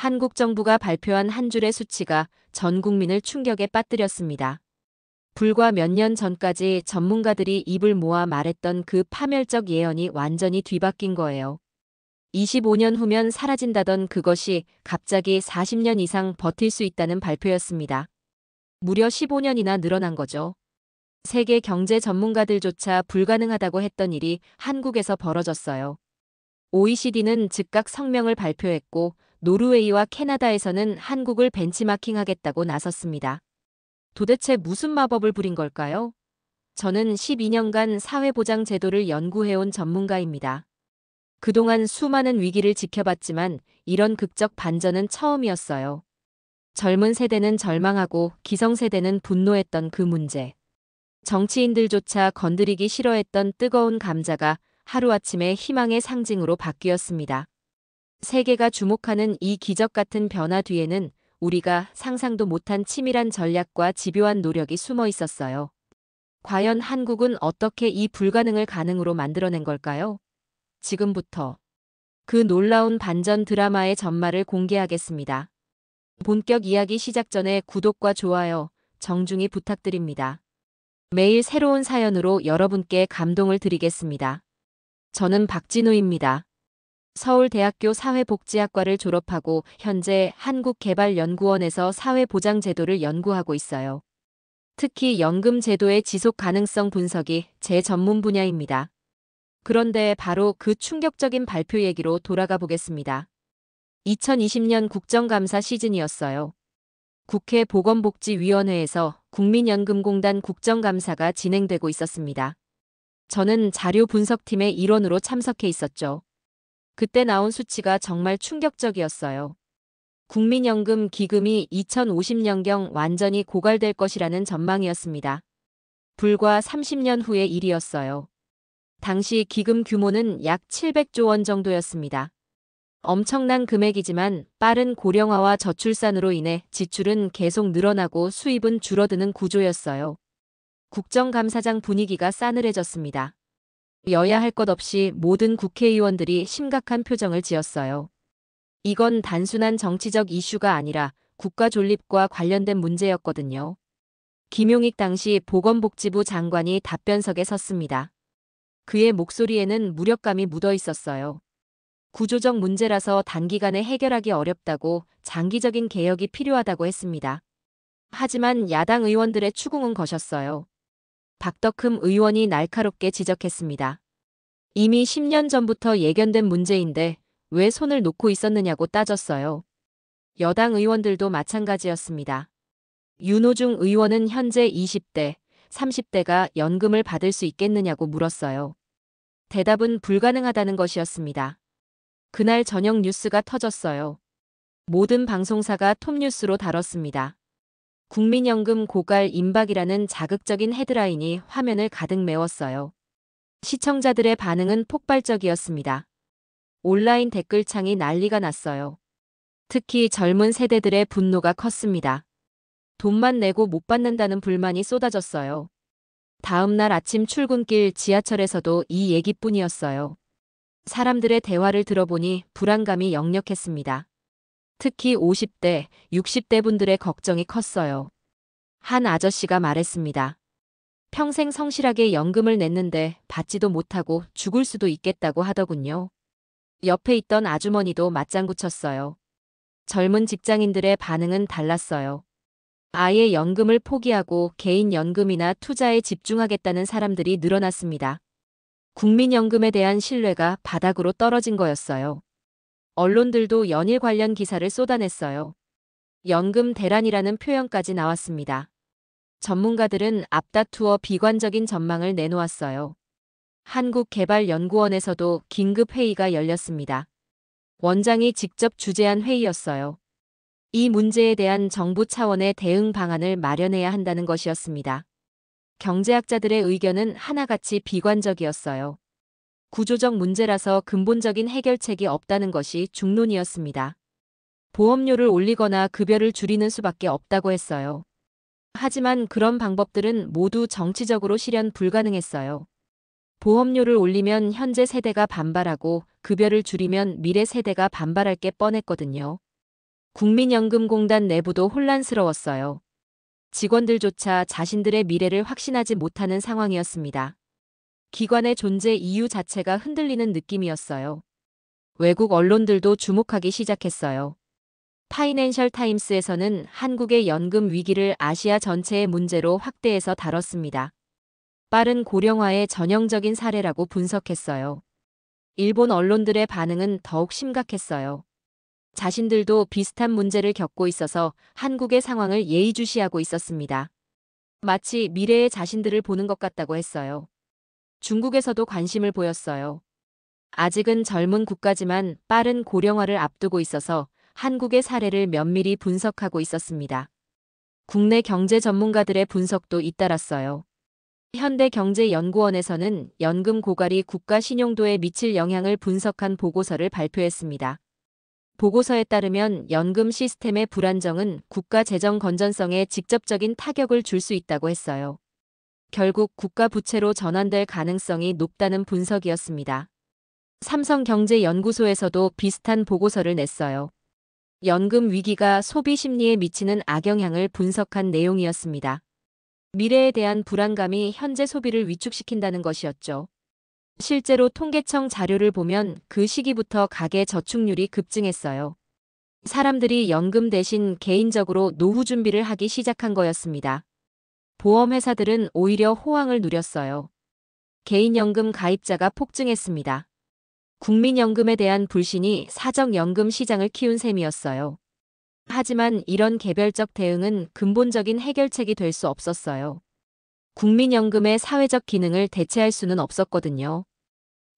한국 정부가 발표한 한 줄의 수치가 전 국민을 충격에 빠뜨렸습니다. 불과 몇 년 전까지 전문가들이 입을 모아 말했던 그 파멸적 예언이 완전히 뒤바뀐 거예요. 25년 후면 사라진다던 그것이 갑자기 40년 이상 버틸 수 있다는 발표였습니다. 무려 15년이나 늘어난 거죠. 세계 경제 전문가들조차 불가능하다고 했던 일이 한국에서 벌어졌어요. OECD는 즉각 성명을 발표했고 노르웨이와 캐나다에서는 한국을 벤치마킹하겠다고 나섰습니다. 도대체 무슨 마법을 부린 걸까요? 저는 12년간 사회보장 제도를 연구해온 전문가입니다. 그동안 수많은 위기를 지켜봤지만 이런 극적 반전은 처음이었어요. 젊은 세대는 절망하고 기성세대는 분노했던 그 문제. 정치인들조차 건드리기 싫어했던 뜨거운 감자가 하루아침에 희망의 상징으로 바뀌었습니다. 세계가 주목하는 이 기적 같은 변화 뒤에는 우리가 상상도 못한 치밀한 전략과 집요한 노력이 숨어 있었어요. 과연 한국은 어떻게 이 불가능을 가능으로 만들어낸 걸까요? 지금부터 그 놀라운 반전 드라마의 전말을 공개하겠습니다. 본격 이야기 시작 전에 구독과 좋아요, 정중히 부탁드립니다. 매일 새로운 사연으로 여러분께 감동을 드리겠습니다. 저는 박진우입니다. 서울대학교 사회복지학과를 졸업하고 현재 한국개발연구원에서 사회보장제도를 연구하고 있어요. 특히 연금 제도의 지속 가능성 분석이 제 전문 분야입니다. 그런데 바로 그 충격적인 발표 얘기로 돌아가 보겠습니다. 2020년 국정감사 시즌이었어요. 국회 보건복지위원회에서 국민연금공단 국정감사가 진행되고 있었습니다. 저는 자료 분석팀의 일원으로 참석해 있었죠. 그때 나온 수치가 정말 충격적이었어요. 국민연금 기금이 2050년경 완전히 고갈될 것이라는 전망이었습니다. 불과 30년 후의 일이었어요. 당시 기금 규모는 약 700조 원 정도였습니다. 엄청난 금액이지만 빠른 고령화와 저출산으로 인해 지출은 계속 늘어나고 수입은 줄어드는 구조였어요. 국정감사장 분위기가 싸늘해졌습니다. 여야 할 것 없이 모든 국회의원들이 심각한 표정을 지었어요. 이건 단순한 정치적 이슈가 아니라 국가 존립과 관련된 문제였거든요. 김용익 당시 보건복지부 장관이 답변석에 섰습니다. 그의 목소리에는 무력감이 묻어 있었어요. 구조적 문제라서 단기간에 해결하기 어렵다고 장기적인 개혁이 필요하다고 했습니다. 하지만 야당 의원들의 추궁은 거셨어요. 박덕흠 의원이 날카롭게 지적했습니다. 이미 10년 전부터 예견된 문제인데 왜 손을 놓고 있었느냐고 따졌어요. 여당 의원들도 마찬가지였습니다. 윤호중 의원은 현재 20대, 30대가 연금을 받을 수 있겠느냐고 물었어요. 대답은 불가능하다는 것이었습니다. 그날 저녁 뉴스가 터졌어요. 모든 방송사가 톱뉴스로 다뤘습니다. 국민연금 고갈 임박이라는 자극적인 헤드라인이 화면을 가득 메웠어요. 시청자들의 반응은 폭발적이었습니다. 온라인 댓글창이 난리가 났어요. 특히 젊은 세대들의 분노가 컸습니다. 돈만 내고 못 받는다는 불만이 쏟아졌어요. 다음 날 아침 출근길 지하철에서도 이 얘기뿐이었어요. 사람들의 대화를 들어보니 불안감이 역력했습니다. 특히 50대, 60대 분들의 걱정이 컸어요. 한 아저씨가 말했습니다. 평생 성실하게 연금을 냈는데 받지도 못하고 죽을 수도 있겠다고 하더군요. 옆에 있던 아주머니도 맞장구 쳤어요. 젊은 직장인들의 반응은 달랐어요. 아예 연금을 포기하고 개인 연금이나 투자에 집중하겠다는 사람들이 늘어났습니다. 국민연금에 대한 신뢰가 바닥으로 떨어진 거였어요. 언론들도 연일 관련 기사를 쏟아냈어요. 연금 대란이라는 표현까지 나왔습니다. 전문가들은 앞다투어 비관적인 전망을 내놓았어요. 한국개발연구원에서도 긴급회의가 열렸습니다. 원장이 직접 주재한 회의였어요. 이 문제에 대한 정부 차원의 대응 방안을 마련해야 한다는 것이었습니다. 경제학자들의 의견은 하나같이 비관적이었어요. 구조적 문제라서 근본적인 해결책이 없다는 것이 중론이었습니다. 보험료를 올리거나 급여를 줄이는 수밖에 없다고 했어요. 하지만 그런 방법들은 모두 정치적으로 실현 불가능했어요. 보험료를 올리면 현재 세대가 반발하고 급여를 줄이면 미래 세대가 반발할 게 뻔했거든요. 국민연금공단 내부도 혼란스러웠어요. 직원들조차 자신들의 미래를 확신하지 못하는 상황이었습니다. 기관의 존재 이유 자체가 흔들리는 느낌이었어요. 외국 언론들도 주목하기 시작했어요. 파이낸셜 타임스에서는 한국의 연금 위기를 아시아 전체의 문제로 확대해서 다뤘습니다. 빠른 고령화의 전형적인 사례라고 분석했어요. 일본 언론들의 반응은 더욱 심각했어요. 자신들도 비슷한 문제를 겪고 있어서 한국의 상황을 예의주시하고 있었습니다. 마치 미래의 자신들을 보는 것 같다고 했어요. 중국에서도 관심을 보였어요. 아직은 젊은 국가지만 빠른 고령화를 앞두고 있어서 한국의 사례를 면밀히 분석하고 있었습니다. 국내 경제 전문가들의 분석도 잇따랐어요. 현대경제연구원에서는 연금 고갈이 국가 신용도에 미칠 영향을 분석한 보고서를 발표했습니다. 보고서에 따르면 연금 시스템의 불안정은 국가 재정 건전성에 직접적인 타격을 줄 수 있다고 했어요. 결국 국가 부채로 전환될 가능성이 높다는 분석이었습니다. 삼성경제연구소에서도 비슷한 보고서를 냈어요. 연금 위기가 소비 심리에 미치는 악영향을 분석한 내용이었습니다. 미래에 대한 불안감이 현재 소비를 위축시킨다는 것이었죠. 실제로 통계청 자료를 보면 그 시기부터 가계 저축률이 급증했어요. 사람들이 연금 대신 개인적으로 노후 준비를 하기 시작한 거였습니다. 보험회사들은 오히려 호황을 누렸어요. 개인연금 가입자가 폭증했습니다. 국민연금에 대한 불신이 사적연금 시장을 키운 셈이었어요. 하지만 이런 개별적 대응은 근본적인 해결책이 될 수 없었어요. 국민연금의 사회적 기능을 대체할 수는 없었거든요.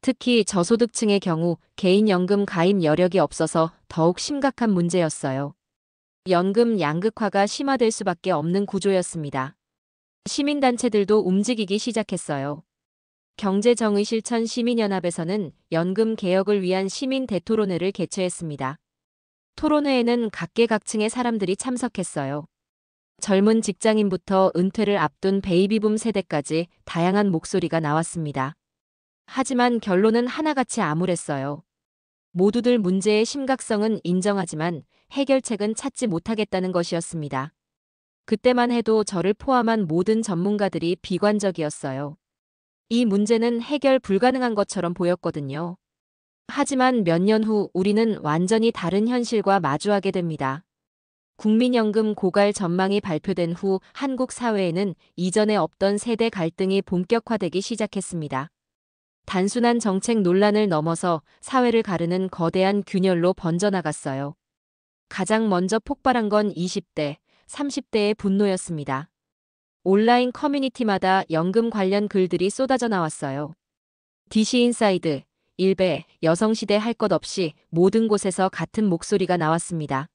특히 저소득층의 경우 개인연금 가입 여력이 없어서 더욱 심각한 문제였어요. 연금 양극화가 심화될 수밖에 없는 구조였습니다. 시민단체들도 움직이기 시작했어요. 경제정의실천 시민연합에서는 연금 개혁을 위한 시민 대토론회를 개최했습니다. 토론회에는 각계각층의 사람들이 참석했어요. 젊은 직장인부터 은퇴를 앞둔 베이비붐 세대까지 다양한 목소리가 나왔습니다. 하지만 결론은 하나같이 암울했어요. 모두들 문제의 심각성은 인정하지만 해결책은 찾지 못하겠다는 것이었습니다. 그때만 해도 저를 포함한 모든 전문가들이 비관적이었어요. 이 문제는 해결 불가능한 것처럼 보였거든요. 하지만 몇 년 후 우리는 완전히 다른 현실과 마주하게 됩니다. 국민연금 고갈 전망이 발표된 후 한국 사회에는 이전에 없던 세대 갈등이 본격화되기 시작했습니다. 단순한 정책 논란을 넘어서 사회를 가르는 거대한 균열로 번져나갔어요. 가장 먼저 폭발한 건 20대, 30대의 분노였습니다. 온라인 커뮤니티마다 연금 관련 글들이 쏟아져 나왔어요. DC인사이드, 일베, 여성시대 할 것 없이 모든 곳에서 같은 목소리가 나왔습니다.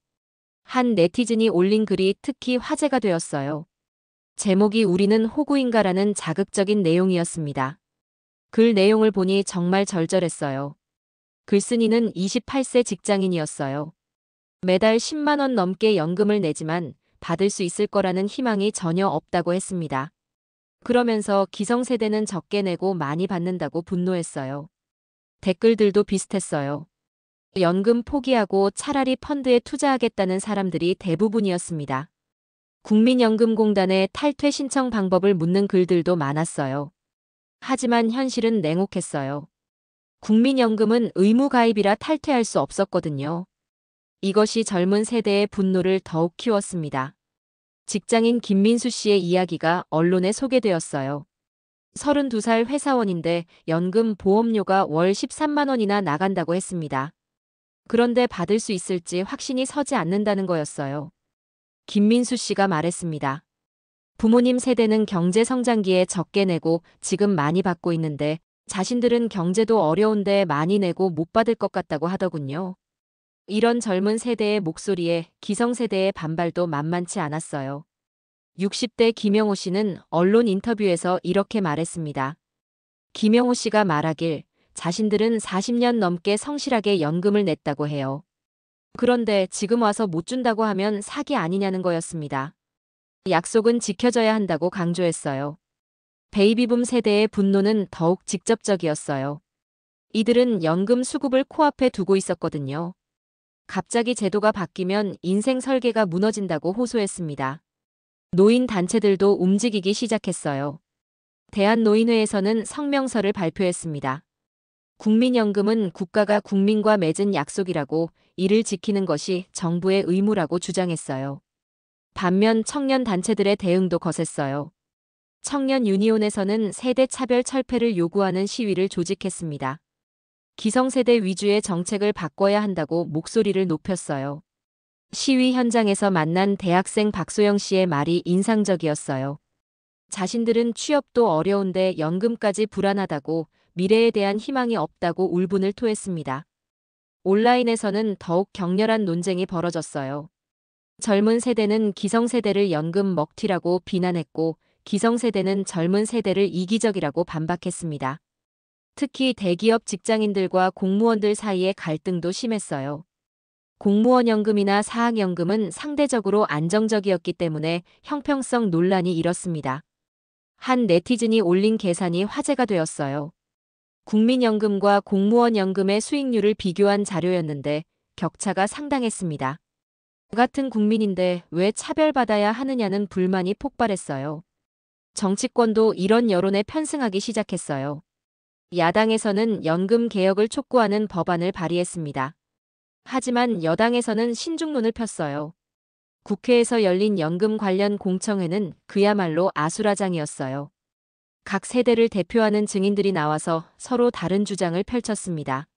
한 네티즌이 올린 글이 특히 화제가 되었어요. 제목이 우리는 호구인가라는 자극적인 내용이었습니다. 글 내용을 보니 정말 절절했어요. 글쓴이는 28세 직장인이었어요. 매달 10만 원 넘게 연금을 내지만 받을 수 있을 거라는 희망이 전혀 없다고 했습니다. 그러면서 기성세대는 적게 내고 많이 받는다고 분노했어요. 댓글들도 비슷했어요. 연금 포기하고 차라리 펀드에 투자하겠다는 사람들이 대부분이었습니다. 국민연금공단의 탈퇴 신청 방법을 묻는 글들도 많았어요. 하지만 현실은 냉혹했어요. 국민연금은 의무 가입이라 탈퇴할 수 없었거든요. 이것이 젊은 세대의 분노를 더욱 키웠습니다. 직장인 김민수 씨의 이야기가 언론에 소개되었어요. 32살 회사원인데 연금 보험료가 월 13만 원이나 나간다고 했습니다. 그런데 받을 수 있을지 확신이 서지 않는다는 거였어요. 김민수 씨가 말했습니다. 부모님 세대는 경제 성장기에 적게 내고 지금 많이 받고 있는데 자신들은 경제도 어려운데 많이 내고 못 받을 것 같다고 하더군요. 이런 젊은 세대의 목소리에 기성세대의 반발도 만만치 않았어요. 60대 김영호 씨는 언론 인터뷰에서 이렇게 말했습니다. 김영호 씨가 말하길 자신들은 40년 넘게 성실하게 연금을 냈다고 해요. 그런데 지금 와서 못 준다고 하면 사기 아니냐는 거였습니다. 약속은 지켜져야 한다고 강조했어요. 베이비붐 세대의 분노는 더욱 직접적이었어요. 이들은 연금 수급을 코앞에 두고 있었거든요. 갑자기 제도가 바뀌면 인생 설계가 무너진다고 호소했습니다. 노인 단체들도 움직이기 시작했어요. 대한노인회에서는 성명서를 발표했습니다. 국민연금은 국가가 국민과 맺은 약속이라고 이를 지키는 것이 정부의 의무라고 주장했어요. 반면 청년 단체들의 대응도 거셌어요. 청년 유니온에서는 세대 차별 철폐를 요구하는 시위를 조직했습니다. 기성세대 위주의 정책을 바꿔야 한다고 목소리를 높였어요. 시위 현장에서 만난 대학생 박소영 씨의 말이 인상적이었어요. 자신들은 취업도 어려운데 연금까지 불안하다고 미래에 대한 희망이 없다고 울분을 토했습니다. 온라인에서는 더욱 격렬한 논쟁이 벌어졌어요. 젊은 세대는 기성세대를 연금 먹튀라고 비난했고 기성세대는 젊은 세대를 이기적이라고 반박했습니다. 특히 대기업 직장인들과 공무원들 사이의 갈등도 심했어요. 공무원 연금이나 사학연금은 상대적으로 안정적이었기 때문에 형평성 논란이 일었습니다. 한 네티즌이 올린 계산이 화제가 되었어요. 국민연금과 공무원 연금의 수익률을 비교한 자료였는데 격차가 상당했습니다. 같은 국민인데 왜 차별받아야 하느냐는 불만이 폭발했어요. 정치권도 이런 여론에 편승하기 시작했어요. 야당에서는 연금 개혁을 촉구하는 법안을 발의했습니다. 하지만 여당에서는 신중론을 폈어요. 국회에서 열린 연금 관련 공청회는 그야말로 아수라장이었어요. 각 세대를 대표하는 증인들이 나와서 서로 다른 주장을 펼쳤습니다.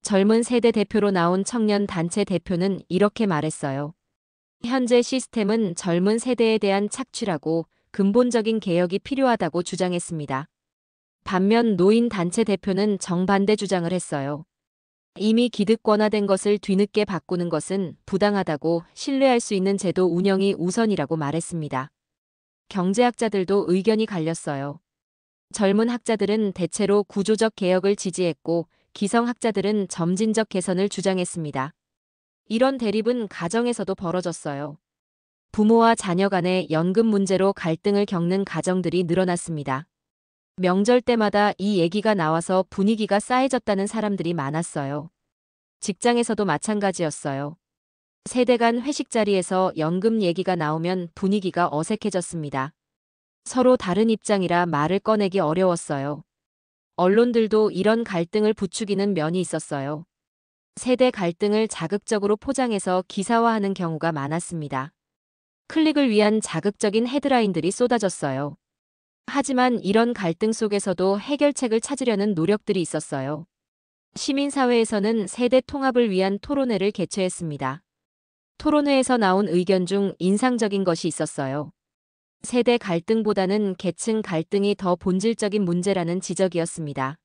젊은 세대 대표로 나온 청년 단체 대표는 이렇게 말했어요. 현재 시스템은 젊은 세대에 대한 착취라고 근본적인 개혁이 필요하다고 주장했습니다. 반면 노인 단체 대표는 정반대 주장을 했어요. 이미 기득권화된 것을 뒤늦게 바꾸는 것은 부당하다고 신뢰할 수 있는 제도 운영이 우선이라고 말했습니다. 경제학자들도 의견이 갈렸어요. 젊은 학자들은 대체로 구조적 개혁을 지지했고 기성학자들은 점진적 개선을 주장했습니다. 이런 대립은 가정에서도 벌어졌어요. 부모와 자녀 간의 연금 문제로 갈등을 겪는 가정들이 늘어났습니다. 명절 때마다 이 얘기가 나와서 분위기가 싸해졌다는 사람들이 많았어요. 직장에서도 마찬가지였어요. 세대 간 회식 자리에서 연금 얘기가 나오면 분위기가 어색해졌습니다. 서로 다른 입장이라 말을 꺼내기 어려웠어요. 언론들도 이런 갈등을 부추기는 면이 있었어요. 세대 갈등을 자극적으로 포장해서 기사화하는 경우가 많았습니다. 클릭을 위한 자극적인 헤드라인들이 쏟아졌어요. 하지만 이런 갈등 속에서도 해결책을 찾으려는 노력들이 있었어요. 시민사회에서는 세대 통합을 위한 토론회를 개최했습니다. 토론회에서 나온 의견 중 인상적인 것이 있었어요. 세대 갈등보다는 계층 갈등이 더 본질적인 문제라는 지적이었습니다.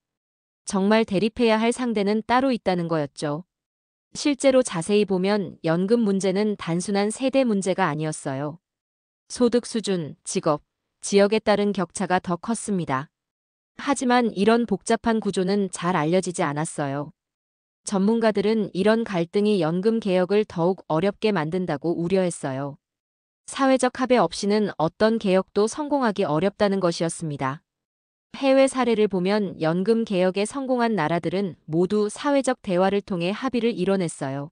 정말 대립해야 할 상대는 따로 있다는 거였죠. 실제로 자세히 보면 연금 문제는 단순한 세대 문제가 아니었어요. 소득 수준, 직업, 지역에 따른 격차가 더 컸습니다. 하지만 이런 복잡한 구조는 잘 알려지지 않았어요. 전문가들은 이런 갈등이 연금 개혁을 더욱 어렵게 만든다고 우려했어요. 사회적 합의 없이는 어떤 개혁도 성공하기 어렵다는 것이었습니다. 해외 사례를 보면 연금 개혁에 성공한 나라들은 모두 사회적 대화를 통해 합의를 이뤄냈어요.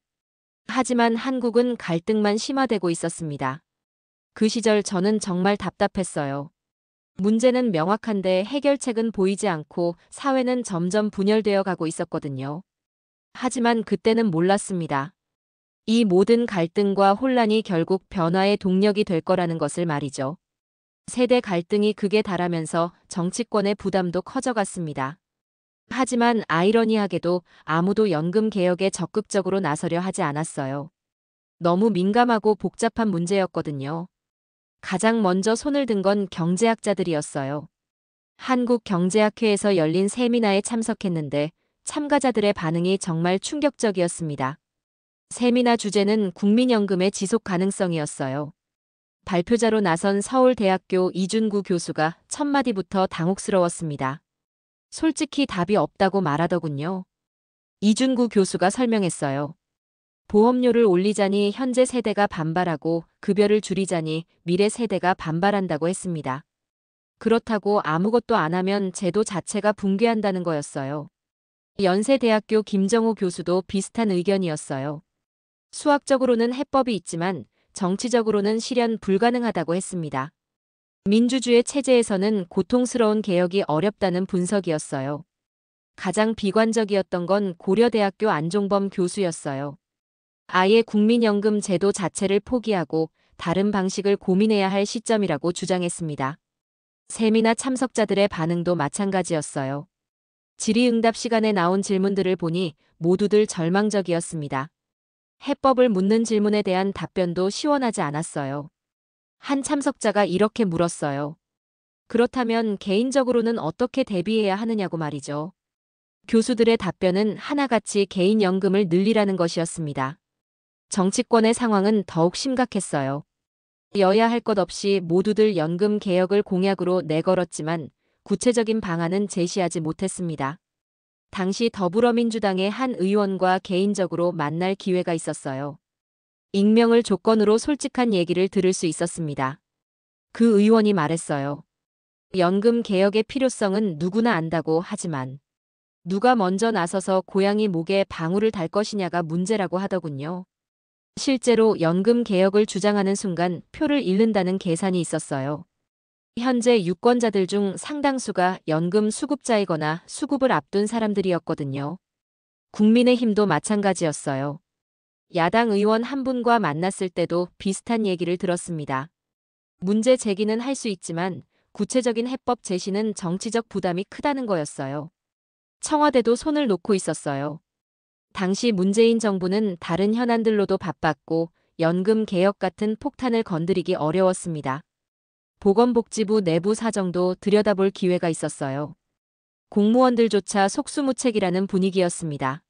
하지만 한국은 갈등만 심화되고 있었습니다. 그 시절 저는 정말 답답했어요. 문제는 명확한데 해결책은 보이지 않고 사회는 점점 분열되어 가고 있었거든요. 하지만 그때는 몰랐습니다. 이 모든 갈등과 혼란이 결국 변화의 동력이 될 거라는 것을 말이죠. 세대 갈등이 극에 달하면서 정치권의 부담도 커져갔습니다. 하지만 아이러니하게도 아무도 연금 개혁에 적극적으로 나서려 하지 않았어요. 너무 민감하고 복잡한 문제였거든요. 가장 먼저 손을 든 건 경제학자들이었어요. 한국경제학회에서 열린 세미나에 참석했는데 참가자들의 반응이 정말 충격적이었습니다. 세미나 주제는 국민연금의 지속 가능성이었어요. 발표자로 나선 서울대학교 이준구 교수가 첫 마디부터 당혹스러웠습니다. 솔직히 답이 없다고 말하더군요. 이준구 교수가 설명했어요. 보험료를 올리자니 현재 세대가 반발하고 급여를 줄이자니 미래 세대가 반발한다고 했습니다. 그렇다고 아무것도 안 하면 제도 자체가 붕괴한다는 거였어요. 연세대학교 김정호 교수도 비슷한 의견이었어요. 수학적으로는 해법이 있지만 정치적으로는 실현 불가능하다고 했습니다. 민주주의 체제에서는 고통스러운 개혁이 어렵다는 분석이었어요. 가장 비관적이었던 건 고려대학교 안종범 교수였어요. 아예 국민연금 제도 자체를 포기하고 다른 방식을 고민해야 할 시점이라고 주장했습니다. 세미나 참석자들의 반응도 마찬가지였어요. 질의응답 시간에 나온 질문들을 보니 모두들 절망적이었습니다. 해법을 묻는 질문에 대한 답변도 시원하지 않았어요. 한 참석자가 이렇게 물었어요. 그렇다면 개인적으로는 어떻게 대비해야 하느냐고 말이죠. 교수들의 답변은 하나같이 개인연금을 늘리라는 것이었습니다. 정치권의 상황은 더욱 심각했어요. 여야 할 것 없이 모두들 연금 개혁을 공약으로 내걸었지만 구체적인 방안은 제시하지 못했습니다. 당시 더불어민주당의 한 의원과 개인적으로 만날 기회가 있었어요. 익명을 조건으로 솔직한 얘기를 들을 수 있었습니다. 그 의원이 말했어요. 연금 개혁의 필요성은 누구나 안다고 하지만 누가 먼저 나서서 고양이 목에 방울을 달 것이냐가 문제라고 하더군요. 실제로 연금 개혁을 주장하는 순간 표를 잃는다는 계산이 있었어요. 현재 유권자들 중 상당수가 연금 수급자이거나 수급을 앞둔 사람들이었거든요. 국민의힘도 마찬가지였어요. 야당 의원 한 분과 만났을 때도 비슷한 얘기를 들었습니다. 문제 제기는 할 수 있지만 구체적인 해법 제시는 정치적 부담이 크다는 거였어요. 청와대도 손을 놓고 있었어요. 당시 문재인 정부는 다른 현안들로도 바빴고 연금 개혁 같은 폭탄을 건드리기 어려웠습니다. 보건복지부 내부 사정도 들여다볼 기회가 있었어요. 공무원들조차 속수무책이라는 분위기였습니다.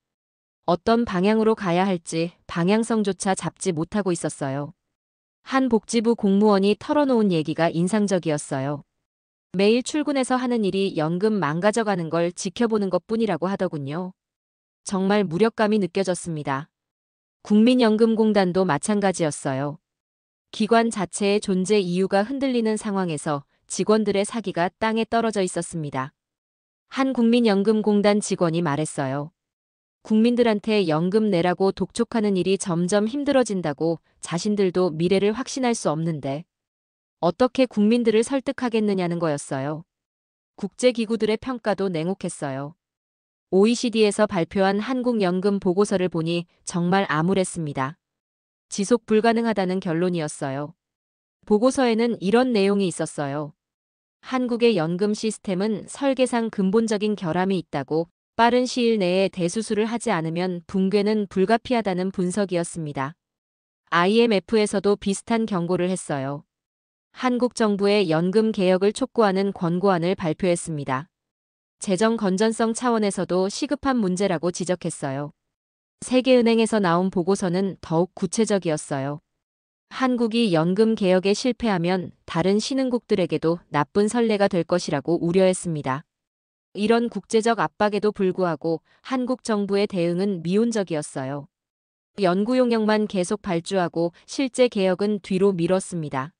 어떤 방향으로 가야 할지 방향성조차 잡지 못하고 있었어요. 한 복지부 공무원이 털어놓은 얘기가 인상적이었어요. 매일 출근해서 하는 일이 연금 망가져가는 걸 지켜보는 것뿐이라고 하더군요. 정말 무력감이 느껴졌습니다. 국민연금공단도 마찬가지였어요. 기관 자체의 존재 이유가 흔들리는 상황에서 직원들의 사기가 땅에 떨어져 있었습니다. 한 국민연금공단 직원이 말했어요. 국민들한테 연금 내라고 독촉하는 일이 점점 힘들어진다고 자신들도 미래를 확신할 수 없는데 어떻게 국민들을 설득하겠느냐는 거였어요. 국제기구들의 평가도 냉혹했어요. OECD에서 발표한 한국연금 보고서를 보니 정말 암울했습니다. 지속 불가능하다는 결론이었어요. 보고서에는 이런 내용이 있었어요. 한국의 연금 시스템은 설계상 근본적인 결함이 있다고 빠른 시일 내에 대수술을 하지 않으면 붕괴는 불가피하다는 분석이었습니다. IMF에서도 비슷한 경고를 했어요. 한국 정부의 연금 개혁을 촉구하는 권고안을 발표했습니다. 재정 건전성 차원에서도 시급한 문제라고 지적했어요. 세계은행에서 나온 보고서는 더욱 구체적이었어요. 한국이 연금 개혁에 실패하면 다른 신흥국들에게도 나쁜 선례가 될 것이라고 우려했습니다. 이런 국제적 압박에도 불구하고 한국 정부의 대응은 미온적이었어요. 연구 용역만 계속 발주하고 실제 개혁은 뒤로 미뤘습니다.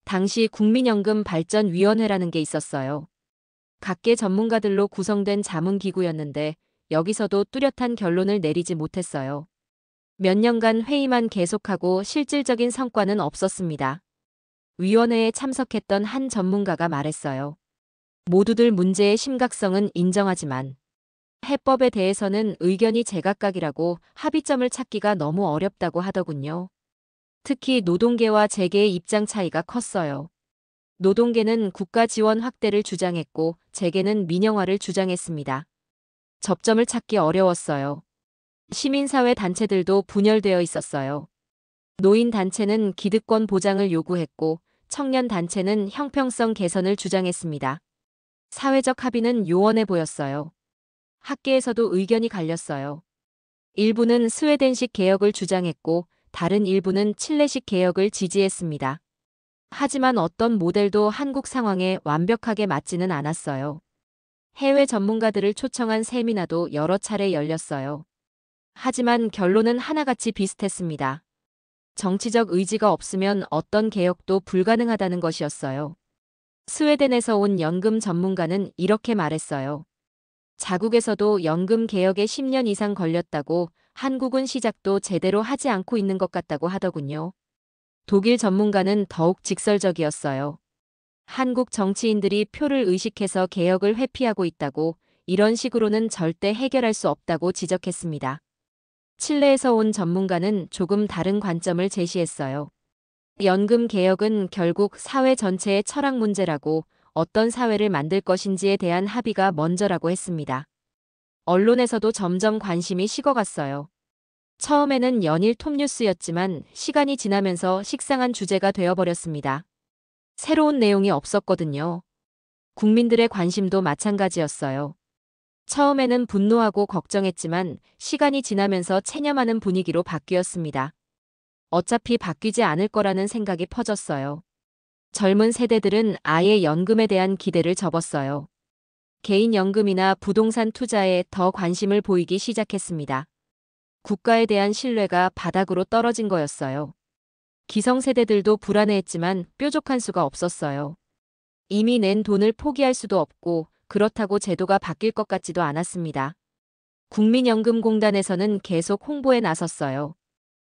당시 국민연금발전위원회라는 게 있었어요. 각계 전문가들로 구성된 자문기구였는데 여기서도 뚜렷한 결론을 내리지 못했어요. 몇 년간 회의만 계속하고 실질적인 성과는 없었습니다. 위원회에 참석했던 한 전문가가 말했어요. 모두들 문제의 심각성은 인정하지만 해법에 대해서는 의견이 제각각이라고 합의점을 찾기가 너무 어렵다고 하더군요. 특히 노동계와 재계의 입장 차이가 컸어요. 노동계는 국가 지원 확대를 주장했고 재계는 민영화를 주장했습니다. 접점을 찾기 어려웠어요. 시민사회 단체들도 분열되어 있었어요. 노인단체는 기득권 보장을 요구했고 청년단체는 형평성 개선을 주장했습니다. 사회적 합의는 요원해 보였어요. 학계에서도 의견이 갈렸어요. 일부는 스웨덴식 개혁을 주장했고 다른 일부는 칠레식 개혁을 지지했습니다. 하지만 어떤 모델도 한국 상황에 완벽하게 맞지는 않았어요. 해외 전문가들을 초청한 세미나도 여러 차례 열렸어요. 하지만 결론은 하나같이 비슷했습니다. 정치적 의지가 없으면 어떤 개혁도 불가능하다는 것이었어요. 스웨덴에서 온 연금 전문가는 이렇게 말했어요. 자국에서도 연금 개혁에 10년 이상 걸렸다고 한국은 시작도 제대로 하지 않고 있는 것 같다고 하더군요. 독일 전문가는 더욱 직설적이었어요. 한국 정치인들이 표를 의식해서 개혁을 회피하고 있다고, 이런 식으로는 절대 해결할 수 없다고 지적했습니다. 칠레에서 온 전문가는 조금 다른 관점을 제시했어요. 연금 개혁은 결국 사회 전체의 철학 문제라고, 어떤 사회를 만들 것인지에 대한 합의가 먼저라고 했습니다. 언론에서도 점점 관심이 식어갔어요. 처음에는 연일 톱뉴스였지만 시간이 지나면서 식상한 주제가 되어버렸습니다. 새로운 내용이 없었거든요. 국민들의 관심도 마찬가지였어요. 처음에는 분노하고 걱정했지만 시간이 지나면서 체념하는 분위기로 바뀌었습니다. 어차피 바뀌지 않을 거라는 생각이 퍼졌어요. 젊은 세대들은 아예 연금에 대한 기대를 접었어요. 개인연금이나 부동산 투자에 더 관심을 보이기 시작했습니다. 국가에 대한 신뢰가 바닥으로 떨어진 거였어요. 기성세대들도 불안해했지만 뾰족한 수가 없었어요. 이미 낸 돈을 포기할 수도 없고 그렇다고 제도가 바뀔 것 같지도 않았습니다. 국민연금공단에서는 계속 홍보에 나섰어요.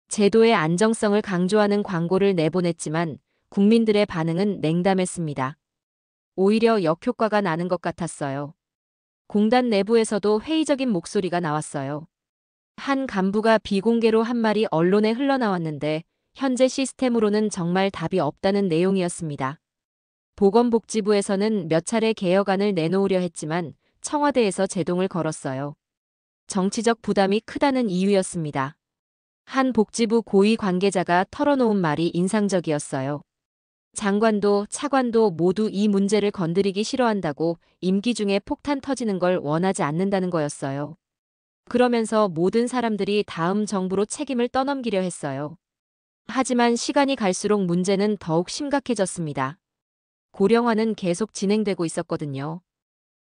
제도의 안정성을 강조하는 광고를 내보냈지만 국민들의 반응은 냉담했습니다. 오히려 역효과가 나는 것 같았어요. 공단 내부에서도 회의적인 목소리가 나왔어요. 한 간부가 비공개로 한 말이 언론에 흘러나왔는데 현재 시스템으로는 정말 답이 없다는 내용이었습니다. 보건복지부에서는 몇 차례 개혁안을 내놓으려 했지만 청와대에서 제동을 걸었어요. 정치적 부담이 크다는 이유였습니다. 한 복지부 고위 관계자가 털어놓은 말이 인상적이었어요. 장관도 차관도 모두 이 문제를 건드리기 싫어한다고, 임기 중에 폭탄 터지는 걸 원하지 않는다는 거였어요. 그러면서 모든 사람들이 다음 정부로 책임을 떠넘기려 했어요. 하지만 시간이 갈수록 문제는 더욱 심각해졌습니다. 고령화는 계속 진행되고 있었거든요.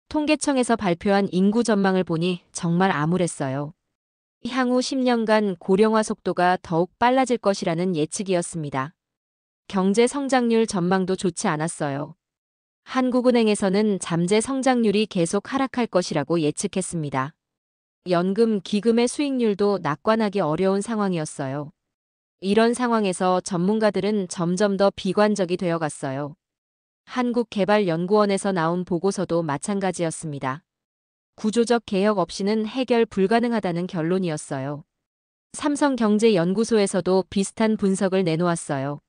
통계청에서 발표한 인구 전망을 보니 정말 암울했어요. 향후 10년간 고령화 속도가 더욱 빨라질 것이라는 예측이었습니다. 경제 성장률 전망도 좋지 않았어요. 한국은행에서는 잠재 성장률이 계속 하락할 것이라고 예측했습니다. 연금, 기금의 수익률도 낙관하기 어려운 상황이었어요. 이런 상황에서 전문가들은 점점 더 비관적이 되어갔어요. 한국개발연구원에서 나온 보고서도 마찬가지였습니다. 구조적 개혁 없이는 해결 불가능하다는 결론이었어요. 삼성경제연구소에서도 비슷한 분석을 내놓았어요.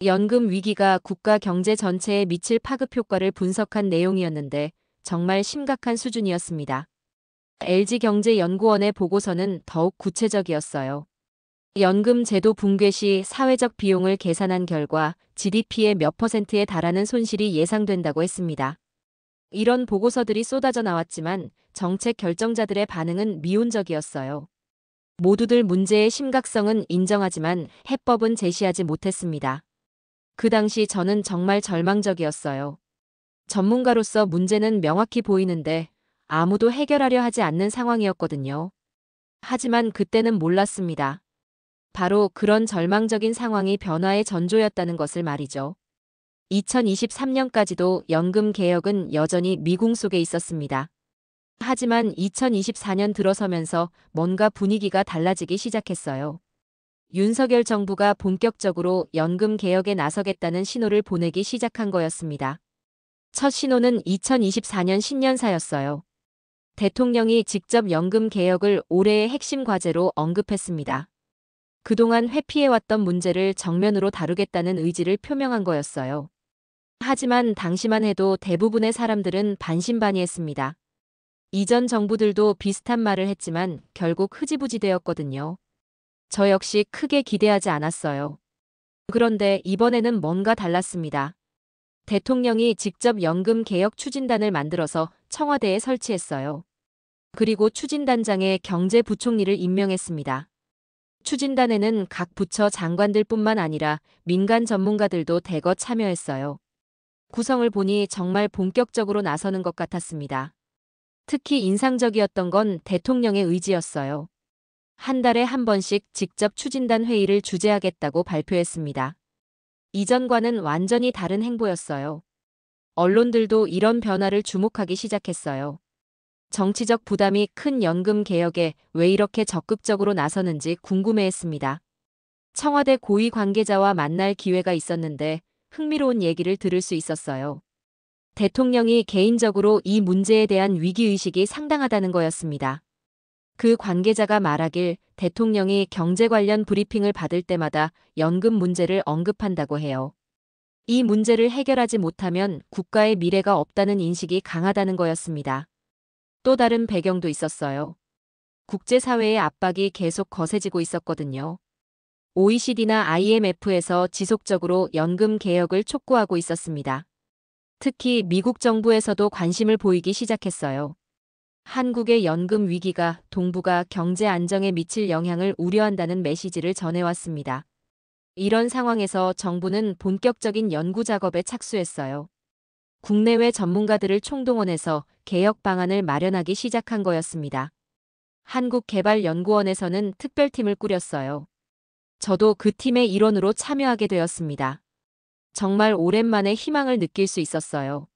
연금 위기가 국가 경제 전체에 미칠 파급 효과를 분석한 내용이었는데 정말 심각한 수준이었습니다. LG경제연구원의 보고서는 더욱 구체적이었어요. 연금 제도 붕괴 시 사회적 비용을 계산한 결과 GDP의 몇 %에 달하는 손실이 예상된다고 했습니다. 이런 보고서들이 쏟아져 나왔지만 정책 결정자들의 반응은 미온적이었어요. 모두들 문제의 심각성은 인정하지만 해법은 제시하지 못했습니다. 그 당시 저는 정말 절망적이었어요. 전문가로서 문제는 명확히 보이는데 아무도 해결하려 하지 않는 상황이었거든요. 하지만 그때는 몰랐습니다. 바로 그런 절망적인 상황이 변화의 전조였다는 것을 말이죠. 2023년까지도 연금 개혁은 여전히 미궁 속에 있었습니다. 하지만 2024년 들어서면서 뭔가 분위기가 달라지기 시작했어요. 윤석열 정부가 본격적으로 연금 개혁에 나서겠다는 신호를 보내기 시작한 거였습니다. 첫 신호는 2024년 신년사였어요. 대통령이 직접 연금 개혁을 올해의 핵심 과제로 언급했습니다. 그동안 회피해왔던 문제를 정면으로 다루겠다는 의지를 표명한 거였어요. 하지만 당시만 해도 대부분의 사람들은 반신반의했습니다. 이전 정부들도 비슷한 말을 했지만 결국 흐지부지 되었거든요. 저 역시 크게 기대하지 않았어요. 그런데 이번에는 뭔가 달랐습니다. 대통령이 직접 연금 개혁 추진단을 만들어서 청와대에 설치했어요. 그리고 추진단장에 경제부총리를 임명했습니다. 추진단에는 각 부처 장관들뿐만 아니라 민간 전문가들도 대거 참여했어요. 구성을 보니 정말 본격적으로 나서는 것 같았습니다. 특히 인상적이었던 건 대통령의 의지였어요. 한 달에 한 번씩 직접 추진단 회의를 주재하겠다고 발표했습니다. 이전과는 완전히 다른 행보였어요. 언론들도 이런 변화를 주목하기 시작했어요. 정치적 부담이 큰 연금 개혁에 왜 이렇게 적극적으로 나서는지 궁금해했습니다. 청와대 고위 관계자와 만날 기회가 있었는데 흥미로운 얘기를 들을 수 있었어요. 대통령이 개인적으로 이 문제에 대한 위기의식이 상당하다는 거였습니다. 그 관계자가 말하길 대통령이 경제 관련 브리핑을 받을 때마다 연금 문제를 언급한다고 해요. 이 문제를 해결하지 못하면 국가의 미래가 없다는 인식이 강하다는 거였습니다. 또 다른 배경도 있었어요. 국제사회의 압박이 계속 거세지고 있었거든요. OECD나 IMF에서 지속적으로 연금 개혁을 촉구하고 있었습니다. 특히 미국 정부에서도 관심을 보이기 시작했어요. 한국의 연금 위기가 동북아 경제 안정에 미칠 영향을 우려한다는 메시지를 전해왔습니다. 이런 상황에서 정부는 본격적인 연구 작업에 착수했어요. 국내외 전문가들을 총동원해서 개혁 방안을 마련하기 시작한 거였습니다. 한국개발연구원에서는 특별팀을 꾸렸어요. 저도 그 팀의 일원으로 참여하게 되었습니다. 정말 오랜만에 희망을 느낄 수 있었어요.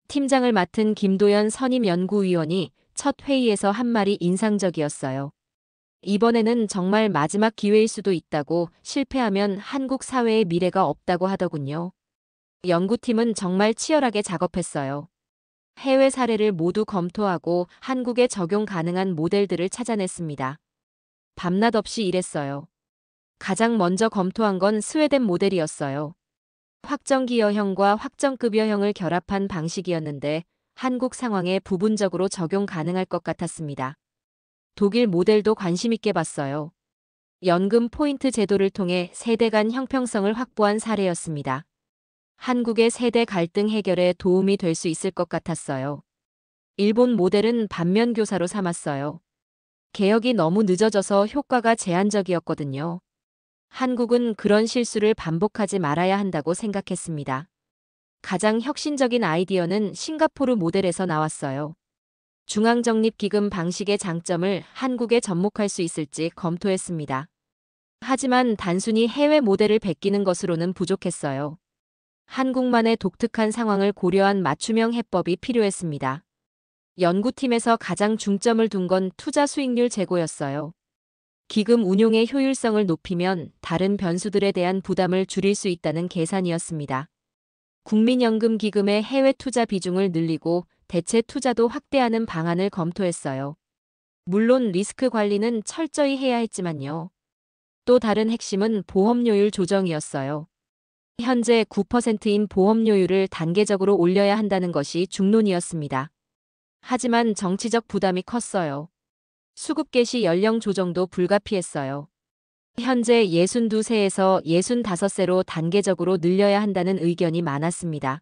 팀장을 맡은 김도연 선임연구위원이 첫 회의에서 한 말이 인상적이었어요. 이번에는 정말 마지막 기회일 수도 있다고, 실패하면 한국 사회의 미래가 없다고 하더군요. 연구팀은 정말 치열하게 작업했어요. 해외 사례를 모두 검토하고 한국에 적용 가능한 모델들을 찾아냈습니다. 밤낮 없이 일했어요. 가장 먼저 검토한 건 스웨덴 모델이었어요. 확정기여형과 확정급여형을 결합한 방식이었는데 한국 상황에 부분적으로 적용 가능할 것 같았습니다. 독일 모델도 관심 있게 봤어요. 연금 포인트 제도를 통해 세대 간 형평성을 확보한 사례였습니다. 한국의 세대 갈등 해결에 도움이 될 수 있을 것 같았어요. 일본 모델은 반면교사로 삼았어요. 개혁이 너무 늦어져서 효과가 제한적이었거든요. 한국은 그런 실수를 반복하지 말아야 한다고 생각했습니다. 가장 혁신적인 아이디어는 싱가포르 모델에서 나왔어요. 중앙적립기금 방식의 장점을 한국에 접목할 수 있을지 검토했습니다. 하지만 단순히 해외 모델을 베끼는 것으로는 부족했어요. 한국만의 독특한 상황을 고려한 맞춤형 해법이 필요했습니다. 연구팀에서 가장 중점을 둔 건 투자 수익률 제고였어요. 기금 운용의 효율성을 높이면 다른 변수들에 대한 부담을 줄일 수 있다는 계산이었습니다. 국민연금기금의 해외 투자 비중을 늘리고 대체 투자도 확대하는 방안을 검토했어요. 물론 리스크 관리는 철저히 해야 했지만요. 또 다른 핵심은 보험료율 조정이었어요. 현재 9%인 보험료율을 단계적으로 올려야 한다는 것이 중론이었습니다. 하지만 정치적 부담이 컸어요. 수급 개시 연령 조정도 불가피했어요. 현재 62세에서 65세로 단계적으로 늘려야 한다는 의견이 많았습니다.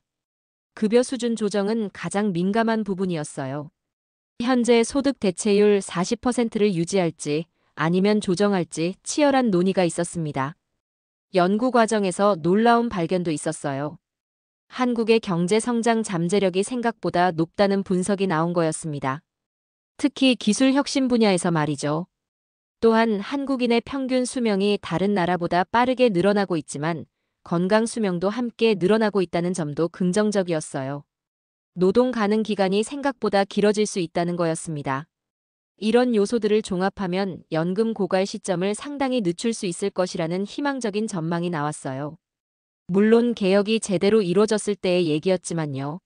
급여 수준 조정은 가장 민감한 부분이었어요. 현재 소득 대체율 40%를 유지할지 아니면 조정할지 치열한 논의가 있었습니다. 연구 과정에서 놀라운 발견도 있었어요. 한국의 경제 성장 잠재력이 생각보다 높다는 분석이 나온 거였습니다. 특히 기술 혁신 분야에서 말이죠. 또한 한국인의 평균 수명이 다른 나라보다 빠르게 늘어나고 있지만 건강 수명도 함께 늘어나고 있다는 점도 긍정적이었어요. 노동 가능 기간이 생각보다 길어질 수 있다는 거였습니다. 이런 요소들을 종합하면 연금 고갈 시점을 상당히 늦출 수 있을 것이라는 희망적인 전망이 나왔어요. 물론 개혁이 제대로 이루어졌을 때의 얘기였지만요.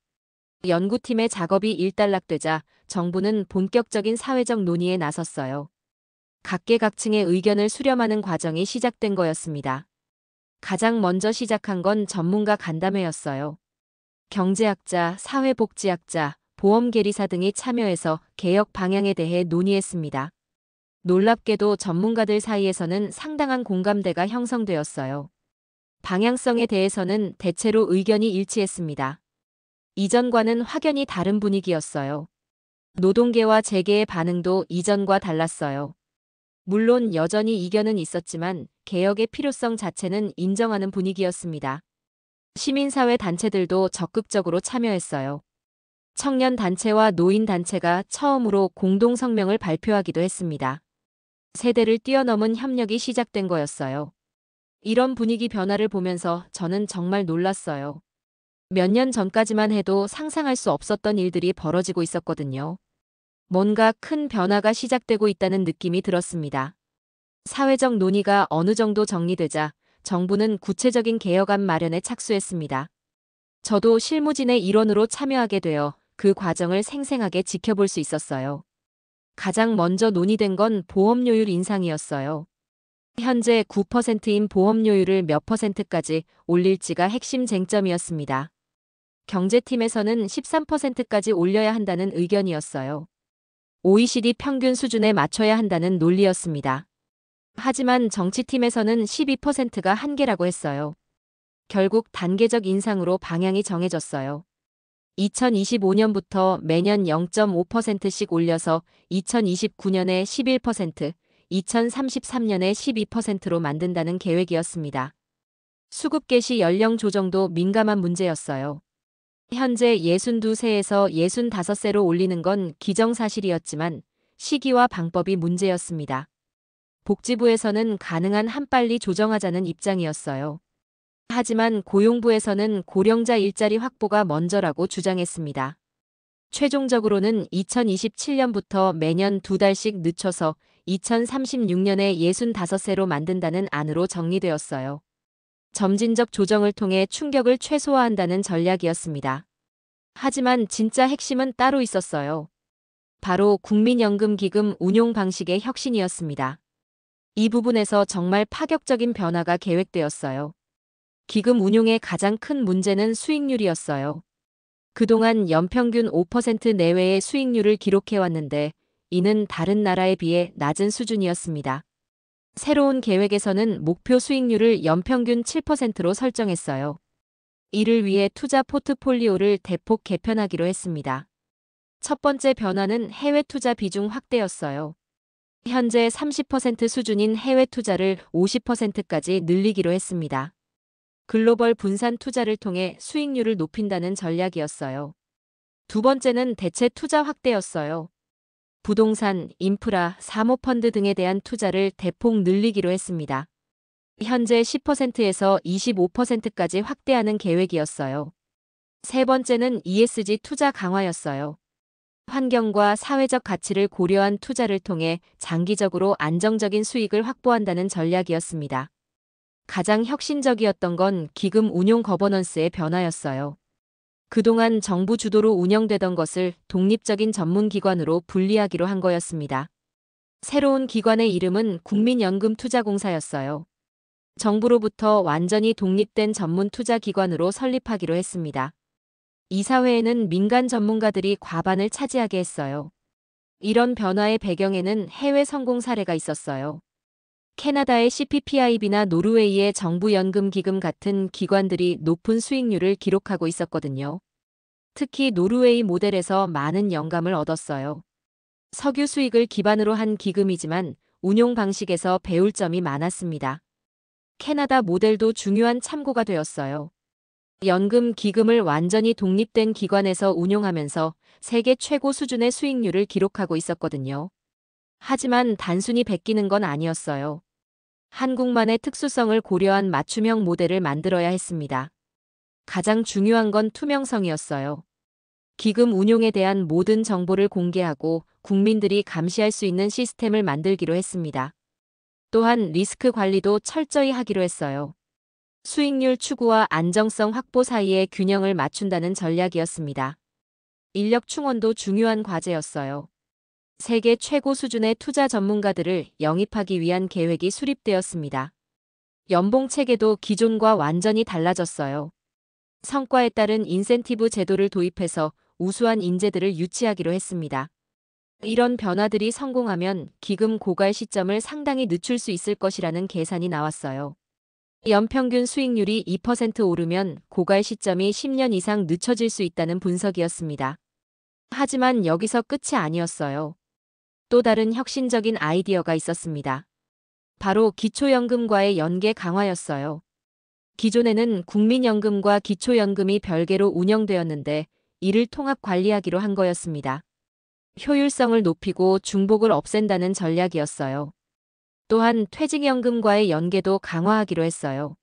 연구팀의 작업이 일단락되자 정부는 본격적인 사회적 논의에 나섰어요. 각계각층의 의견을 수렴하는 과정이 시작된 거였습니다. 가장 먼저 시작한 건 전문가 간담회였어요. 경제학자, 사회복지학자, 보험계리사 등이 참여해서 개혁 방향에 대해 논의했습니다. 놀랍게도 전문가들 사이에서는 상당한 공감대가 형성되었어요. 방향성에 대해서는 대체로 의견이 일치했습니다. 이전과는 확연히 다른 분위기였어요. 노동계와 재계의 반응도 이전과 달랐어요. 물론 여전히 이견은 있었지만 개혁의 필요성 자체는 인정하는 분위기였습니다. 시민사회 단체들도 적극적으로 참여했어요. 청년단체와 노인단체가 처음으로 공동성명을 발표하기도 했습니다. 세대를 뛰어넘은 협력이 시작된 거였어요. 이런 분위기 변화를 보면서 저는 정말 놀랐어요. 몇 년 전까지만 해도 상상할 수 없었던 일들이 벌어지고 있었거든요. 뭔가 큰 변화가 시작되고 있다는 느낌이 들었습니다. 사회적 논의가 어느 정도 정리되자 정부는 구체적인 개혁안 마련에 착수했습니다. 저도 실무진의 일원으로 참여하게 되어 그 과정을 생생하게 지켜볼 수 있었어요. 가장 먼저 논의된 건 보험료율 인상이었어요. 현재 9%인 보험료율을 몇 %까지 올릴지가 핵심 쟁점이었습니다. 경제팀에서는 13%까지 올려야 한다는 의견이었어요. OECD 평균 수준에 맞춰야 한다는 논리였습니다. 하지만 정치팀에서는 12%가 한계라고 했어요. 결국 단계적 인상으로 방향이 정해졌어요. 2025년부터 매년 0.5%씩 올려서 2029년에 11%, 2033년에 12%로 만든다는 계획이었습니다. 수급 개시 연령 조정도 민감한 문제였어요. 현재 62세에서 65세로 올리는 건 기정사실이었지만 시기와 방법이 문제였습니다. 복지부에서는 가능한 한 빨리 조정하자는 입장이었어요. 하지만 고용부에서는 고령자 일자리 확보가 먼저라고 주장했습니다. 최종적으로는 2027년부터 매년 2달씩 늦춰서 2036년에 65세로 만든다는 안으로 정리되었어요. 점진적 조정을 통해 충격을 최소화한다는 전략이었습니다. 하지만 진짜 핵심은 따로 있었어요. 바로 국민연금기금 운용 방식의 혁신이었습니다. 이 부분에서 정말 파격적인 변화가 계획되었어요. 기금 운용의 가장 큰 문제는 수익률이었어요. 그동안 연평균 5% 내외의 수익률을 기록해왔는데 이는 다른 나라에 비해 낮은 수준이었습니다. 새로운 계획에서는 목표 수익률을 연평균 7%로 설정했어요. 이를 위해 투자 포트폴리오를 대폭 개편하기로 했습니다. 첫 번째 변화는 해외 투자 비중 확대였어요. 현재 30% 수준인 해외 투자를 50%까지 늘리기로 했습니다. 글로벌 분산 투자를 통해 수익률을 높인다는 전략이었어요. 두 번째는 대체 투자 확대였어요. 부동산, 인프라, 사모펀드 등에 대한 투자를 대폭 늘리기로 했습니다. 현재 10%에서 25%까지 확대하는 계획이었어요. 세 번째는 ESG 투자 강화였어요. 환경과 사회적 가치를 고려한 투자를 통해 장기적으로 안정적인 수익을 확보한다는 전략이었습니다. 가장 혁신적이었던 건 기금 운용 거버넌스의 변화였어요. 그동안 정부 주도로 운영되던 것을 독립적인 전문기관으로 분리하기로 한 거였습니다. 새로운 기관의 이름은 국민연금투자공사였어요. 정부로부터 완전히 독립된 전문 투자기관으로 설립하기로 했습니다. 이사회에는 민간 전문가들이 과반을 차지하게 했어요. 이런 변화의 배경에는 해외 성공 사례가 있었어요. 캐나다의 CPPIB나 노르웨이의 정부연금기금 같은 기관들이 높은 수익률을 기록하고 있었거든요. 특히 노르웨이 모델에서 많은 영감을 얻었어요. 석유 수익을 기반으로 한 기금이지만 운용 방식에서 배울 점이 많았습니다. 캐나다 모델도 중요한 참고가 되었어요. 연금 기금을 완전히 독립된 기관에서 운용하면서 세계 최고 수준의 수익률을 기록하고 있었거든요. 하지만 단순히 베끼는 건 아니었어요. 한국만의 특수성을 고려한 맞춤형 모델을 만들어야 했습니다. 가장 중요한 건 투명성이었어요. 기금 운용에 대한 모든 정보를 공개하고 국민들이 감시할 수 있는 시스템을 만들기로 했습니다. 또한 리스크 관리도 철저히 하기로 했어요. 수익률 추구와 안정성 확보 사이의 균형을 맞춘다는 전략이었습니다. 인력 충원도 중요한 과제였어요. 세계 최고 수준의 투자 전문가들을 영입하기 위한 계획이 수립되었습니다. 연봉 체계도 기존과 완전히 달라졌어요. 성과에 따른 인센티브 제도를 도입해서 우수한 인재들을 유치하기로 했습니다. 이런 변화들이 성공하면 기금 고갈 시점을 상당히 늦출 수 있을 것이라는 계산이 나왔어요. 연평균 수익률이 2% 오르면 고갈 시점이 10년 이상 늦춰질 수 있다는 분석이었습니다. 하지만 여기서 끝이 아니었어요. 또 다른 혁신적인 아이디어가 있었습니다. 바로 기초연금과의 연계 강화였어요. 기존에는 국민연금과 기초연금이 별개로 운영되었는데 이를 통합 관리하기로 한 거였습니다. 효율성을 높이고 중복을 없앤다는 전략이었어요. 또한 퇴직연금과의 연계도 강화하기로 했어요.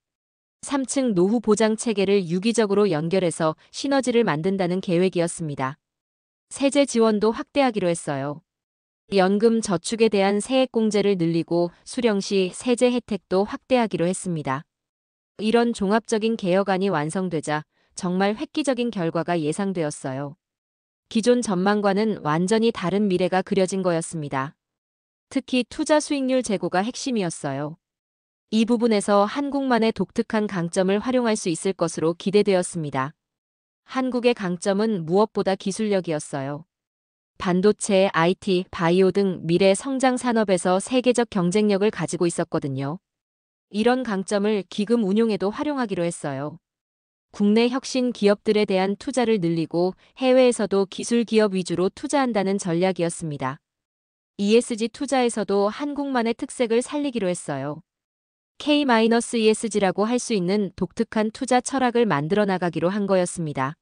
3층 노후 보장 체계를 유기적으로 연결해서 시너지를 만든다는 계획이었습니다. 세제 지원도 확대하기로 했어요. 연금 저축에 대한 세액공제를 늘리고 수령 시 세제 혜택도 확대하기로 했습니다. 이런 종합적인 개혁안이 완성되자 정말 획기적인 결과가 예상되었어요. 기존 전망과는 완전히 다른 미래가 그려진 거였습니다. 특히 투자 수익률 제고가 핵심이었어요. 이 부분에서 한국만의 독특한 강점을 활용할 수 있을 것으로 기대되었습니다. 한국의 강점은 무엇보다 기술력이었어요. 반도체, IT, 바이오 등 미래 성장 산업에서 세계적 경쟁력을 가지고 있었거든요. 이런 강점을 기금 운용에도 활용하기로 했어요. 국내 혁신 기업들에 대한 투자를 늘리고 해외에서도 기술 기업 위주로 투자한다는 전략이었습니다. ESG 투자에서도 한국만의 특색을 살리기로 했어요. K-ESG라고 할 수 있는 독특한 투자 철학을 만들어 나가기로 한 거였습니다.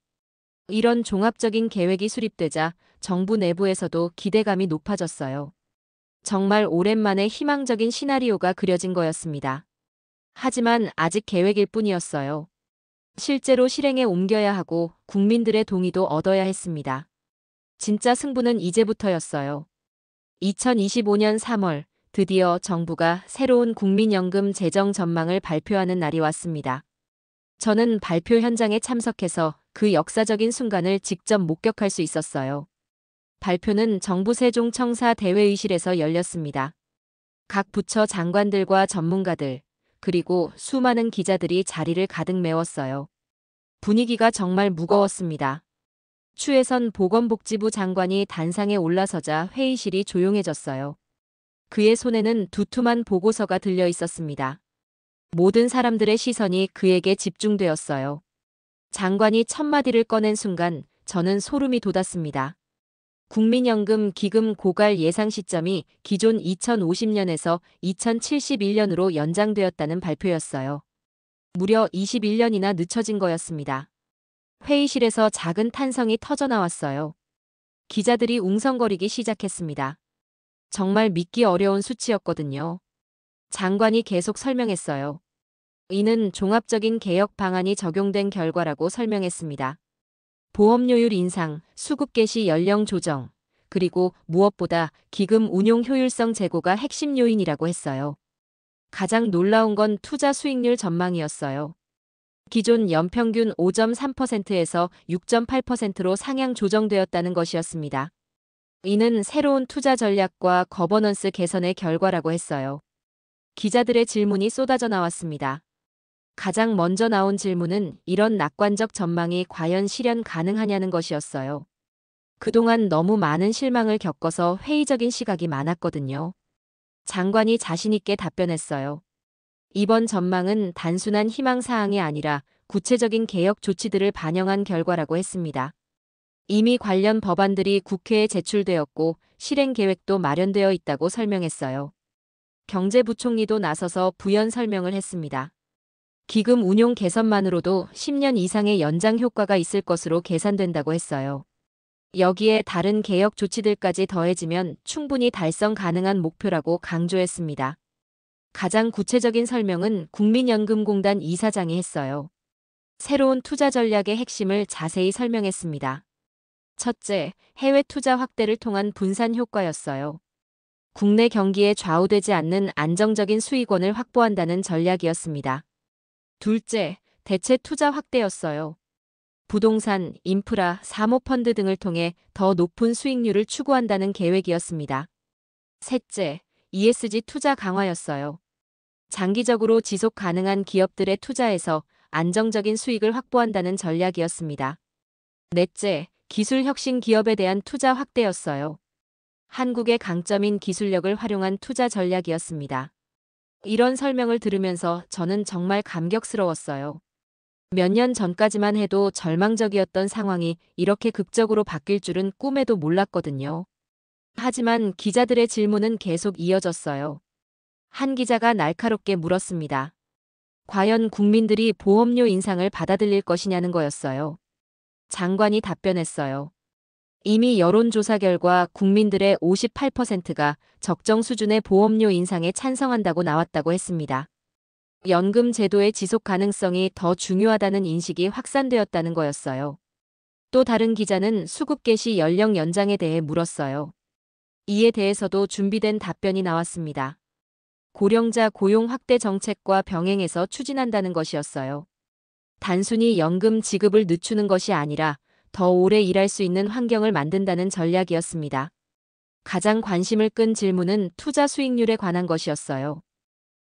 이런 종합적인 계획이 수립되자 정부 내부에서도 기대감이 높아졌어요. 정말 오랜만에 희망적인 시나리오가 그려진 거였습니다. 하지만 아직 계획일 뿐이었어요. 실제로 실행에 옮겨야 하고 국민들의 동의도 얻어야 했습니다. 진짜 승부는 이제부터였어요. 2025년 3월 드디어 정부가 새로운 국민연금 재정 전망을 발표하는 날이 왔습니다. 저는 발표 현장에 참석해서 그 역사적인 순간을 직접 목격할 수 있었어요. 발표는 정부 세종청사 대회의실에서 열렸습니다. 각 부처 장관들과 전문가들, 그리고 수많은 기자들이 자리를 가득 메웠어요. 분위기가 정말 무거웠습니다. 추혜선 보건복지부 장관이 단상에 올라서자 회의실이 조용해졌어요. 그의 손에는 두툼한 보고서가 들려 있었습니다. 모든 사람들의 시선이 그에게 집중되었어요. 장관이 첫 마디를 꺼낸 순간 저는 소름이 돋았습니다. 국민연금 기금 고갈 예상 시점이 기존 2050년에서 2071년으로 연장되었다는 발표였어요. 무려 21년이나 늦춰진 거였습니다. 회의실에서 작은 탄성이 터져나왔어요. 기자들이 웅성거리기 시작했습니다. 정말 믿기 어려운 수치였거든요. 장관이 계속 설명했어요. 이는 종합적인 개혁 방안이 적용된 결과라고 설명했습니다. 보험료율 인상, 수급 개시 연령 조정, 그리고 무엇보다 기금 운용 효율성 제고가 핵심 요인이라고 했어요. 가장 놀라운 건 투자 수익률 전망이었어요. 기존 연평균 5.3%에서 6.8%로 상향 조정되었다는 것이었습니다. 이는 새로운 투자 전략과 거버넌스 개선의 결과라고 했어요. 기자들의 질문이 쏟아져 나왔습니다. 가장 먼저 나온 질문은 이런 낙관적 전망이 과연 실현 가능하냐는 것이었어요. 그동안 너무 많은 실망을 겪어서 회의적인 시각이 많았거든요. 장관이 자신 있게 답변했어요. 이번 전망은 단순한 희망사항이 아니라 구체적인 개혁 조치들을 반영한 결과라고 했습니다. 이미 관련 법안들이 국회에 제출되었고 실행 계획도 마련되어 있다고 설명했어요. 경제부총리도 나서서 부연 설명을 했습니다. 기금 운용 개선만으로도 10년 이상의 연장 효과가 있을 것으로 계산된다고 했어요. 여기에 다른 개혁 조치들까지 더해지면 충분히 달성 가능한 목표라고 강조했습니다. 가장 구체적인 설명은 국민연금공단 이사장이 했어요. 새로운 투자 전략의 핵심을 자세히 설명했습니다. 첫째, 해외 투자 확대를 통한 분산 효과였어요. 국내 경기에 좌우되지 않는 안정적인 수익원을 확보한다는 전략이었습니다. 둘째, 대체 투자 확대였어요. 부동산, 인프라, 사모펀드 등을 통해 더 높은 수익률을 추구한다는 계획이었습니다. 셋째, ESG 투자 강화였어요. 장기적으로 지속 가능한 기업들의 투자에서 안정적인 수익을 확보한다는 전략이었습니다. 넷째, 기술 혁신 기업에 대한 투자 확대였어요. 한국의 강점인 기술력을 활용한 투자 전략이었습니다. 이런 설명을 들으면서 저는 정말 감격스러웠어요. 몇 년 전까지만 해도 절망적이었던 상황이 이렇게 극적으로 바뀔 줄은 꿈에도 몰랐거든요. 하지만 기자들의 질문은 계속 이어졌어요. 한 기자가 날카롭게 물었습니다. 과연 국민들이 보험료 인상을 받아들일 것이냐는 거였어요. 장관이 답변했어요. 이미 여론조사 결과 국민들의 58%가 적정 수준의 보험료 인상에 찬성한다고 나왔다고 했습니다. 연금 제도의 지속 가능성이 더 중요하다는 인식이 확산되었다는 거였어요. 또 다른 기자는 수급 개시 연령 연장에 대해 물었어요. 이에 대해서도 준비된 답변이 나왔습니다. 고령자 고용 확대 정책과 병행해서 추진한다는 것이었어요. 단순히 연금 지급을 늦추는 것이 아니라 더 오래 일할 수 있는 환경을 만든다는 전략이었습니다. 가장 관심을 끈 질문은 투자 수익률에 관한 것이었어요.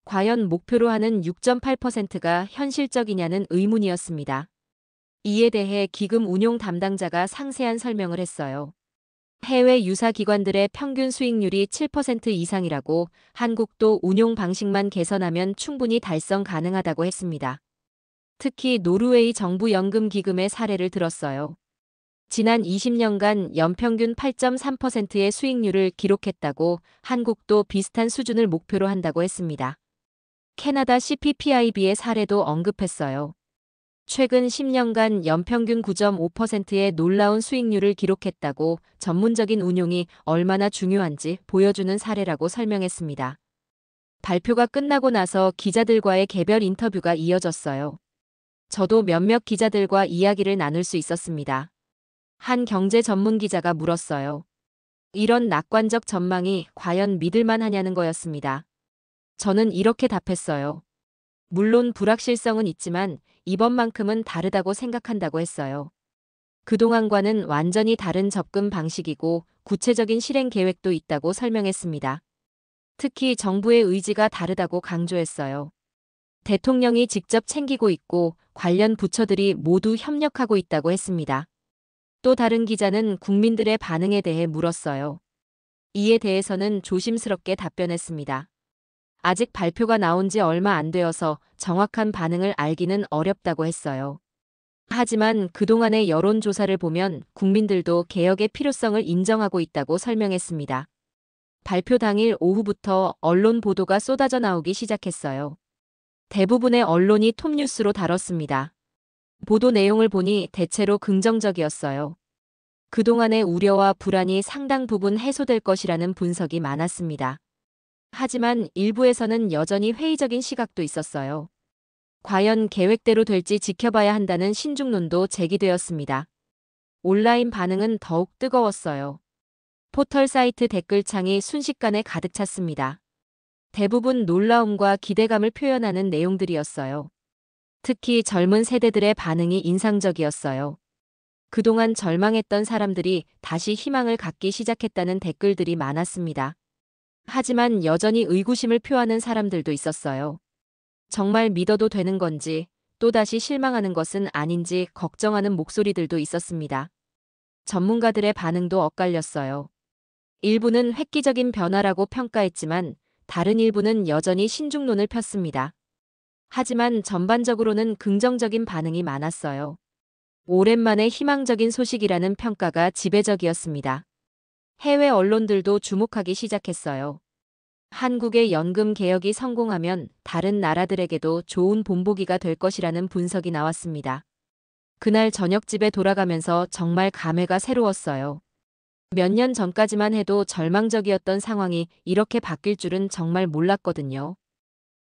과연 목표로 하는 6.8%가 현실적이냐는 의문이었습니다. 이에 대해 기금 운용 담당자가 상세한 설명을 했어요. 해외 유사 기관들의 평균 수익률이 7% 이상이라고, 한국도 운용 방식만 개선하면 충분히 달성 가능하다고 했습니다. 특히 노르웨이 정부 연금 기금의 사례를 들었어요. 지난 20년간 연평균 8.3%의 수익률을 기록했다고, 한국도 비슷한 수준을 목표로 한다고 했습니다. 캐나다 CPPIB의 사례도 언급했어요. 최근 10년간 연평균 9.5%의 놀라운 수익률을 기록했다고, 전문적인 운용이 얼마나 중요한지 보여주는 사례라고 설명했습니다. 발표가 끝나고 나서 기자들과의 개별 인터뷰가 이어졌어요. 저도 몇몇 기자들과 이야기를 나눌 수 있었습니다. 한 경제 전문 기자가 물었어요. 이런 낙관적 전망이 과연 믿을만 하냐는 거였습니다. 저는 이렇게 답했어요. 물론 불확실성은 있지만 이번만큼은 다르다고 생각한다고 했어요. 그동안과는 완전히 다른 접근 방식이고 구체적인 실행 계획도 있다고 설명했습니다. 특히 정부의 의지가 다르다고 강조했어요. 대통령이 직접 챙기고 있고 관련 부처들이 모두 협력하고 있다고 했습니다. 또 다른 기자는 국민들의 반응에 대해 물었어요. 이에 대해서는 조심스럽게 답변했습니다. 아직 발표가 나온 지 얼마 안 되어서 정확한 반응을 알기는 어렵다고 했어요. 하지만 그동안의 여론조사를 보면 국민들도 개혁의 필요성을 인정하고 있다고 설명했습니다. 발표 당일 오후부터 언론 보도가 쏟아져 나오기 시작했어요. 대부분의 언론이 톱뉴스로 다뤘습니다. 보도 내용을 보니 대체로 긍정적이었어요. 그동안의 우려와 불안이 상당 부분 해소될 것이라는 분석이 많았습니다. 하지만 일부에서는 여전히 회의적인 시각도 있었어요. 과연 계획대로 될지 지켜봐야 한다는 신중론도 제기되었습니다. 온라인 반응은 더욱 뜨거웠어요. 포털 사이트 댓글창이 순식간에 가득 찼습니다. 대부분 놀라움과 기대감을 표현하는 내용들이었어요. 특히 젊은 세대들의 반응이 인상적이었어요. 그동안 절망했던 사람들이 다시 희망을 갖기 시작했다는 댓글들이 많았습니다. 하지만 여전히 의구심을 표하는 사람들도 있었어요. 정말 믿어도 되는 건지, 또다시 실망하는 것은 아닌지 걱정하는 목소리들도 있었습니다. 전문가들의 반응도 엇갈렸어요. 일부는 획기적인 변화라고 평가했지만 다른 일부는 여전히 신중론을 폈습니다. 하지만 전반적으로는 긍정적인 반응이 많았어요. 오랜만에 희망적인 소식이라는 평가가 지배적이었습니다. 해외 언론들도 주목하기 시작했어요. 한국의 연금 개혁이 성공하면 다른 나라들에게도 좋은 본보기가 될 것이라는 분석이 나왔습니다. 그날 저녁집에 돌아가면서 정말 감회가 새로웠어요. 몇 년 전까지만 해도 절망적이었던 상황이 이렇게 바뀔 줄은 정말 몰랐거든요.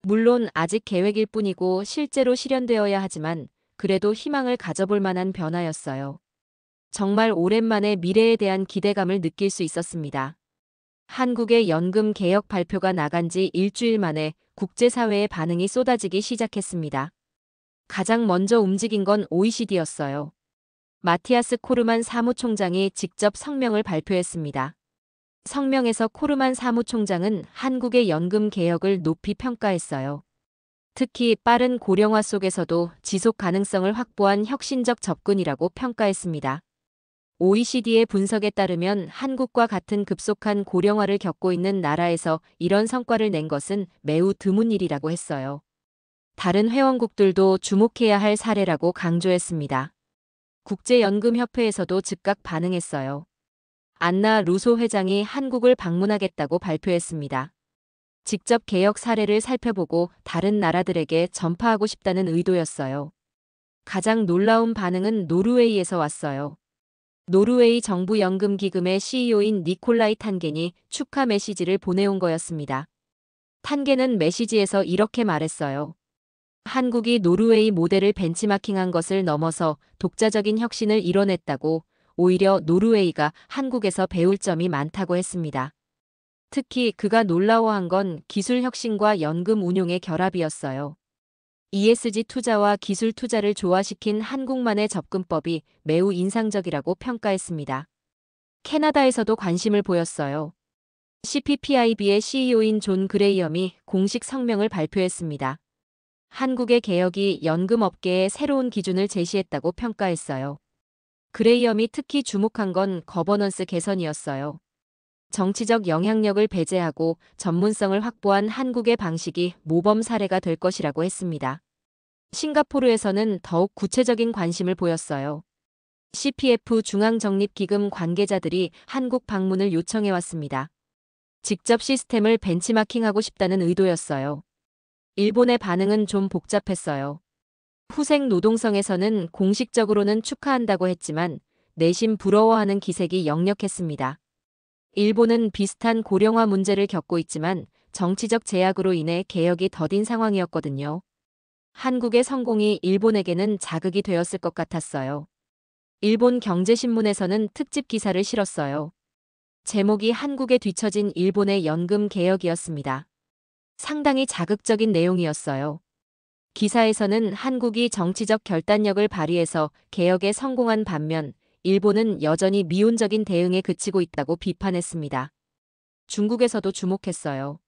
물론 아직 계획일 뿐이고 실제로 실현되어야 하지만 그래도 희망을 가져볼 만한 변화였어요. 정말 오랜만에 미래에 대한 기대감을 느낄 수 있었습니다. 한국의 연금 개혁 발표가 나간 지 일주일 만에 국제사회의 반응이 쏟아지기 시작했습니다. 가장 먼저 움직인 건 OECD였어요. 마티아스 코르만 사무총장이 직접 성명을 발표했습니다. 성명에서 코르만 사무총장은 한국의 연금 개혁을 높이 평가했어요. 특히 빠른 고령화 속에서도 지속 가능성을 확보한 혁신적 접근이라고 평가했습니다. OECD의 분석에 따르면 한국과 같은 급속한 고령화를 겪고 있는 나라에서 이런 성과를 낸 것은 매우 드문 일이라고 했어요. 다른 회원국들도 주목해야 할 사례라고 강조했습니다. 국제연금협회에서도 즉각 반응했어요. 안나 루소 회장이 한국을 방문하겠다고 발표했습니다. 직접 개혁 사례를 살펴보고 다른 나라들에게 전파하고 싶다는 의도였어요. 가장 놀라운 반응은 노르웨이에서 왔어요. 노르웨이 정부 연금기금의 CEO인 니콜라이 탄겐이 축하 메시지를 보내온 거였습니다. 탄겐은 메시지에서 이렇게 말했어요. 한국이 노르웨이 모델을 벤치마킹한 것을 넘어서 독자적인 혁신을 이뤄냈다고, 오히려 노르웨이가 한국에서 배울 점이 많다고 했습니다. 특히 그가 놀라워한 건 기술 혁신과 연금 운용의 결합이었어요. ESG 투자와 기술 투자를 조화시킨 한국만의 접근법이 매우 인상적이라고 평가했습니다. 캐나다에서도 관심을 보였어요. CPPIB의 CEO인 존 그레이엄이 공식 성명을 발표했습니다. 한국의 개혁이 연금 업계에 새로운 기준을 제시했다고 평가했어요. 그레이엄이 특히 주목한 건 거버넌스 개선이었어요. 정치적 영향력을 배제하고 전문성을 확보한 한국의 방식이 모범 사례가 될 것이라고 했습니다. 싱가포르에서는 더욱 구체적인 관심을 보였어요. CPF 중앙적립기금 관계자들이 한국 방문을 요청해왔습니다. 직접 시스템을 벤치마킹하고 싶다는 의도였어요. 일본의 반응은 좀 복잡했어요. 후생 노동성에서는 공식적으로는 축하한다고 했지만 내심 부러워하는 기색이 역력했습니다. 일본은 비슷한 고령화 문제를 겪고 있지만 정치적 제약으로 인해 개혁이 더딘 상황이었거든요. 한국의 성공이 일본에게는 자극이 되었을 것 같았어요. 일본 경제신문에서는 특집 기사를 실었어요. 제목이 한국에 뒤처진 일본의 연금 개혁이었습니다. 상당히 자극적인 내용이었어요. 기사에서는 한국이 정치적 결단력을 발휘해서 개혁에 성공한 반면 일본은 여전히 미온적인 대응에 그치고 있다고 비판했습니다. 중국에서도 주목했어요.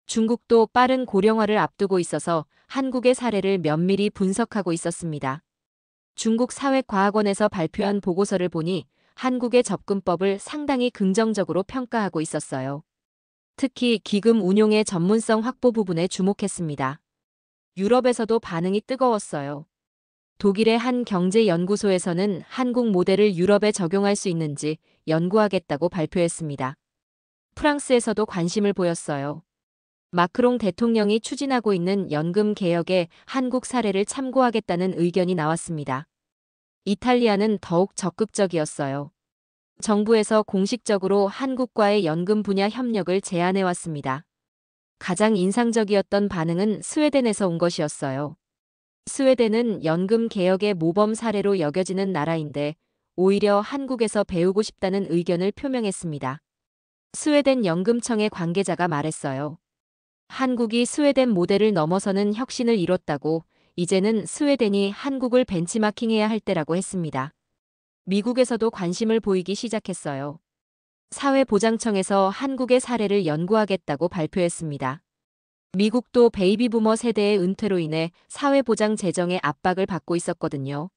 중국도 빠른 고령화를 앞두고 있어서 한국의 사례를 면밀히 분석하고 있었습니다. 중국 사회과학원에서 발표한 보고서를 보니 한국의 접근법을 상당히 긍정적으로 평가하고 있었어요. 특히 기금 운용의 전문성 확보 부분에 주목했습니다. 유럽에서도 반응이 뜨거웠어요. 독일의 한 경제연구소에서는 한국 모델을 유럽에 적용할 수 있는지 연구하겠다고 발표했습니다. 프랑스에서도 관심을 보였어요. 마크롱 대통령이 추진하고 있는 연금 개혁에 한국 사례를 참고하겠다는 의견이 나왔습니다. 이탈리아는 더욱 적극적이었어요. 정부에서 공식적으로 한국과의 연금 분야 협력을 제안해왔습니다. 가장 인상적이었던 반응은 스웨덴에서 온 것이었어요. 스웨덴은 연금 개혁의 모범 사례로 여겨지는 나라인데 오히려 한국에서 배우고 싶다는 의견을 표명했습니다. 스웨덴 연금청의 관계자가 말했어요. 한국이 스웨덴 모델을 넘어서는 혁신을 이뤘다고, 이제는 스웨덴이 한국을 벤치마킹해야 할 때라고 했습니다. 미국에서도 관심을 보이기 시작했어요. 사회보장청에서 한국의 사례를 연구하겠다고 발표했습니다. 미국도 베이비부머 세대의 은퇴로 인해 사회보장 재정의 압박을 받고 있었거든요.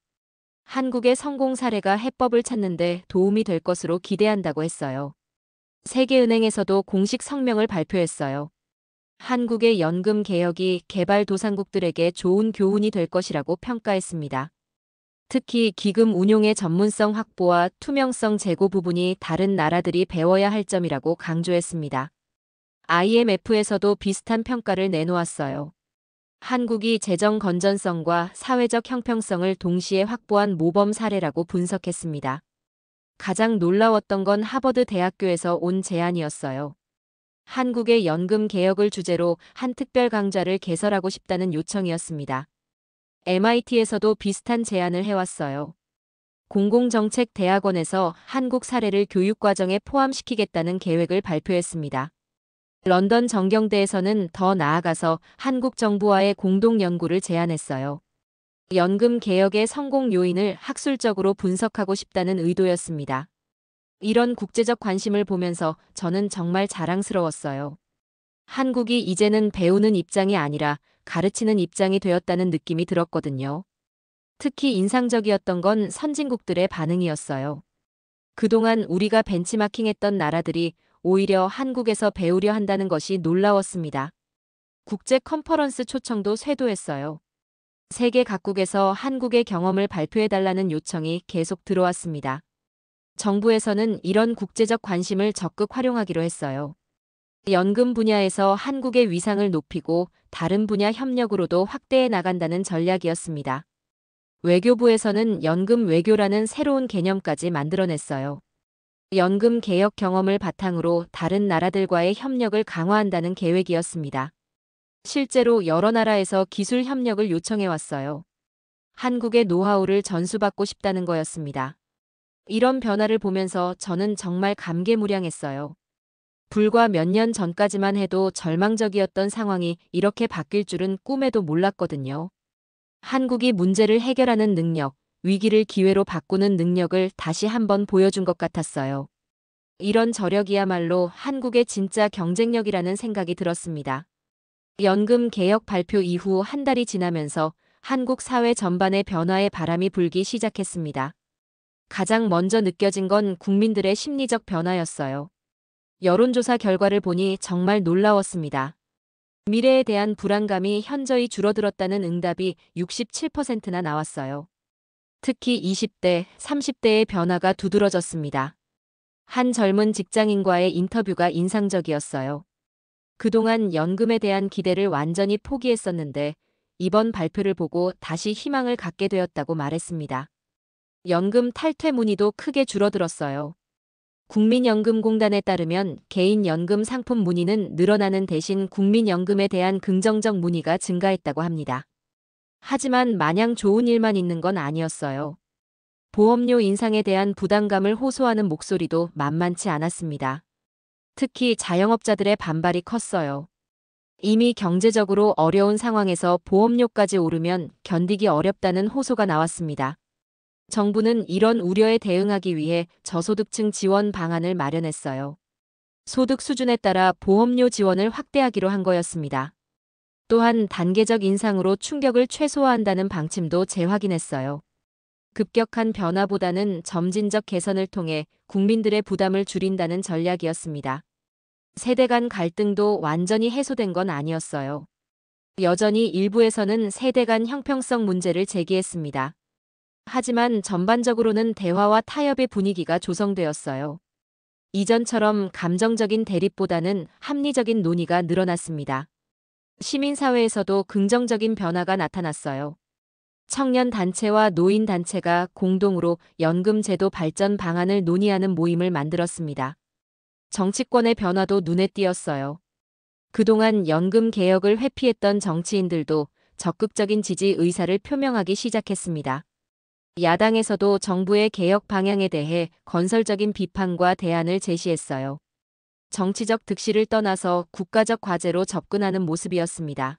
한국의 성공 사례가 해법을 찾는데 도움이 될 것으로 기대한다고 했어요. 세계은행에서도 공식 성명을 발표했어요. 한국의 연금 개혁이 개발도상국들에게 좋은 교훈이 될 것이라고 평가했습니다. 특히 기금 운용의 전문성 확보와 투명성 제고 부분이 다른 나라들이 배워야 할 점이라고 강조했습니다. IMF에서도 비슷한 평가를 내놓았어요. 한국이 재정 건전성과 사회적 형평성을 동시에 확보한 모범 사례라고 분석했습니다. 가장 놀라웠던 건 하버드 대학교에서 온 제안이었어요. 한국의 연금 개혁을 주제로 한 특별 강좌를 개설하고 싶다는 요청이었습니다. MIT에서도 비슷한 제안을 해왔어요. 공공정책대학원에서 한국 사례를 교육과정에 포함시키겠다는 계획을 발표했습니다. 런던 정경대에서는 더 나아가서 한국 정부와의 공동 연구를 제안했어요. 연금 개혁의 성공 요인을 학술적으로 분석하고 싶다는 의도였습니다. 이런 국제적 관심을 보면서 저는 정말 자랑스러웠어요. 한국이 이제는 배우는 입장이 아니라 가르치는 입장이 되었다는 느낌이 들었거든요. 특히 인상적이었던 건 선진국들의 반응이었어요. 그동안 우리가 벤치마킹했던 나라들이 오히려 한국에서 배우려 한다는 것이 놀라웠습니다. 국제 컨퍼런스 초청도 쇄도했어요. 세계 각국에서 한국의 경험을 발표해달라는 요청이 계속 들어왔습니다. 정부에서는 이런 국제적 관심을 적극 활용하기로 했어요. 연금 분야에서 한국의 위상을 높이고 다른 분야 협력으로도 확대해 나간다는 전략이었습니다. 외교부에서는 연금 외교라는 새로운 개념까지 만들어냈어요. 연금 개혁 경험을 바탕으로 다른 나라들과의 협력을 강화한다는 계획이었습니다. 실제로 여러 나라에서 기술 협력을 요청해 왔어요. 한국의 노하우를 전수받고 싶다는 거였습니다. 이런 변화를 보면서 저는 정말 감개무량했어요. 불과 몇 년 전까지만 해도 절망적이었던 상황이 이렇게 바뀔 줄은 꿈에도 몰랐거든요. 한국이 문제를 해결하는 능력, 위기를 기회로 바꾸는 능력을 다시 한번 보여준 것 같았어요. 이런 저력이야말로 한국의 진짜 경쟁력이라는 생각이 들었습니다. 연금 개혁 발표 이후 한 달이 지나면서 한국 사회 전반의 변화의 바람이 불기 시작했습니다. 가장 먼저 느껴진 건 국민들의 심리적 변화였어요. 여론조사 결과를 보니 정말 놀라웠습니다. 미래에 대한 불안감이 현저히 줄어들었다는 응답이 67%나 나왔어요. 특히 20대, 30대의 변화가 두드러졌습니다. 한 젊은 직장인과의 인터뷰가 인상적이었어요. 그동안 연금에 대한 기대를 완전히 포기했었는데 이번 발표를 보고 다시 희망을 갖게 되었다고 말했습니다. 연금 탈퇴 문의도 크게 줄어들었어요. 국민연금공단에 따르면 개인연금 상품 문의는 늘어나는 대신 국민연금에 대한 긍정적 문의가 증가했다고 합니다. 하지만 마냥 좋은 일만 있는 건 아니었어요. 보험료 인상에 대한 부담감을 호소하는 목소리도 만만치 않았습니다. 특히 자영업자들의 반발이 컸어요. 이미 경제적으로 어려운 상황에서 보험료까지 오르면 견디기 어렵다는 호소가 나왔습니다. 정부는 이런 우려에 대응하기 위해 저소득층 지원 방안을 마련했어요. 소득 수준에 따라 보험료 지원을 확대하기로 한 거였습니다. 또한 단계적 인상으로 충격을 최소화한다는 방침도 재확인했어요. 급격한 변화보다는 점진적 개선을 통해 국민들의 부담을 줄인다는 전략이었습니다. 세대 간 갈등도 완전히 해소된 건 아니었어요. 여전히 일부에서는 세대 간 형평성 문제를 제기했습니다. 하지만 전반적으로는 대화와 타협의 분위기가 조성되었어요. 이전처럼 감정적인 대립보다는 합리적인 논의가 늘어났습니다. 시민사회에서도 긍정적인 변화가 나타났어요. 청년단체와 노인단체가 공동으로 연금제도 발전 방안을 논의하는 모임을 만들었습니다. 정치권의 변화도 눈에 띄었어요. 그동안 연금 개혁을 회피했던 정치인들도 적극적인 지지 의사를 표명하기 시작했습니다. 야당에서도 정부의 개혁 방향에 대해 건설적인 비판과 대안을 제시했어요. 정치적 득실을 떠나서 국가적 과제로 접근하는 모습이었습니다.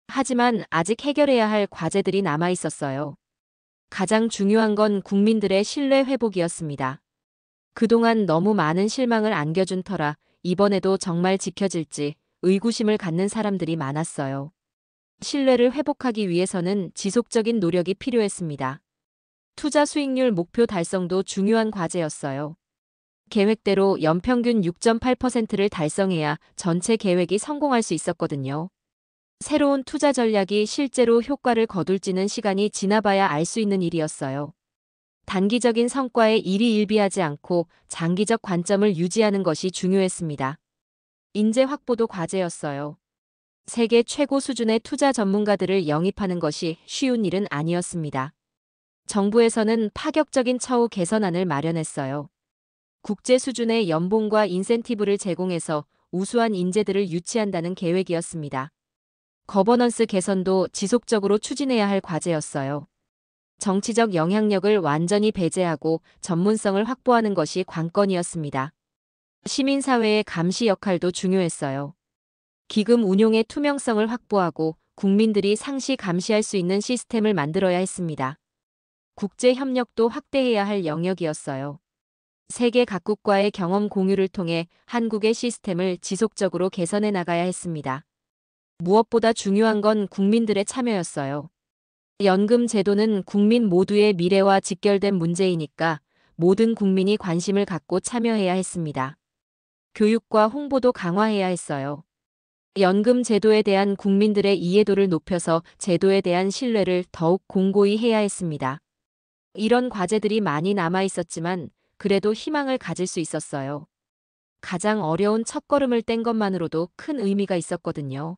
하지만 아직 해결해야 할 과제들이 남아 있었어요. 가장 중요한 건 국민들의 신뢰 회복이었습니다. 그동안 너무 많은 실망을 안겨준 터라 이번에도 정말 지켜질지 의구심을 갖는 사람들이 많았어요. 신뢰를 회복하기 위해서는 지속적인 노력이 필요했습니다. 투자 수익률 목표 달성도 중요한 과제였어요. 계획대로 연평균 6.8%를 달성해야 전체 계획이 성공할 수 있었거든요. 새로운 투자 전략이 실제로 효과를 거둘지는 시간이 지나봐야 알 수 있는 일이었어요. 단기적인 성과에 일희일비하지 않고 장기적 관점을 유지하는 것이 중요했습니다. 인재 확보도 과제였어요. 세계 최고 수준의 투자 전문가들을 영입하는 것이 쉬운 일은 아니었습니다. 정부에서는 파격적인 처우 개선안을 마련했어요. 국제 수준의 연봉과 인센티브를 제공해서 우수한 인재들을 유치한다는 계획이었습니다. 거버넌스 개선도 지속적으로 추진해야 할 과제였어요. 정치적 영향력을 완전히 배제하고 전문성을 확보하는 것이 관건이었습니다. 시민사회의 감시 역할도 중요했어요. 기금 운용의 투명성을 확보하고 국민들이 상시 감시할 수 있는 시스템을 만들어야 했습니다. 국제 협력도 확대해야 할 영역이었어요. 세계 각국과의 경험 공유를 통해 한국의 시스템을 지속적으로 개선해 나가야 했습니다. 무엇보다 중요한 건 국민들의 참여였어요. 연금 제도는 국민 모두의 미래와 직결된 문제이니까 모든 국민이 관심을 갖고 참여해야 했습니다. 교육과 홍보도 강화해야 했어요. 연금 제도에 대한 국민들의 이해도를 높여서 제도에 대한 신뢰를 더욱 공고히 해야 했습니다. 이런 과제들이 많이 남아 있었지만 그래도 희망을 가질 수 있었어요. 가장 어려운 첫걸음을 뗀 것만으로도 큰 의미가 있었거든요.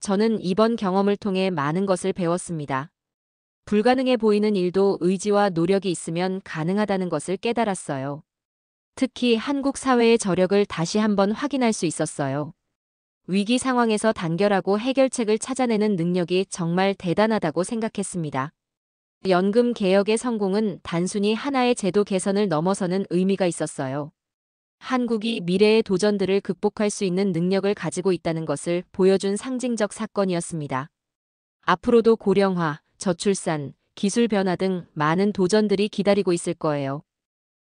저는 이번 경험을 통해 많은 것을 배웠습니다. 불가능해 보이는 일도 의지와 노력이 있으면 가능하다는 것을 깨달았어요. 특히 한국 사회의 저력을 다시 한번 확인할 수 있었어요. 위기 상황에서 단결하고 해결책을 찾아내는 능력이 정말 대단하다고 생각했습니다. 연금 개혁의 성공은 단순히 하나의 제도 개선을 넘어서는 의미가 있었어요. 한국이 미래의 도전들을 극복할 수 있는 능력을 가지고 있다는 것을 보여준 상징적 사건이었습니다. 앞으로도 고령화, 저출산, 기술 변화 등 많은 도전들이 기다리고 있을 거예요.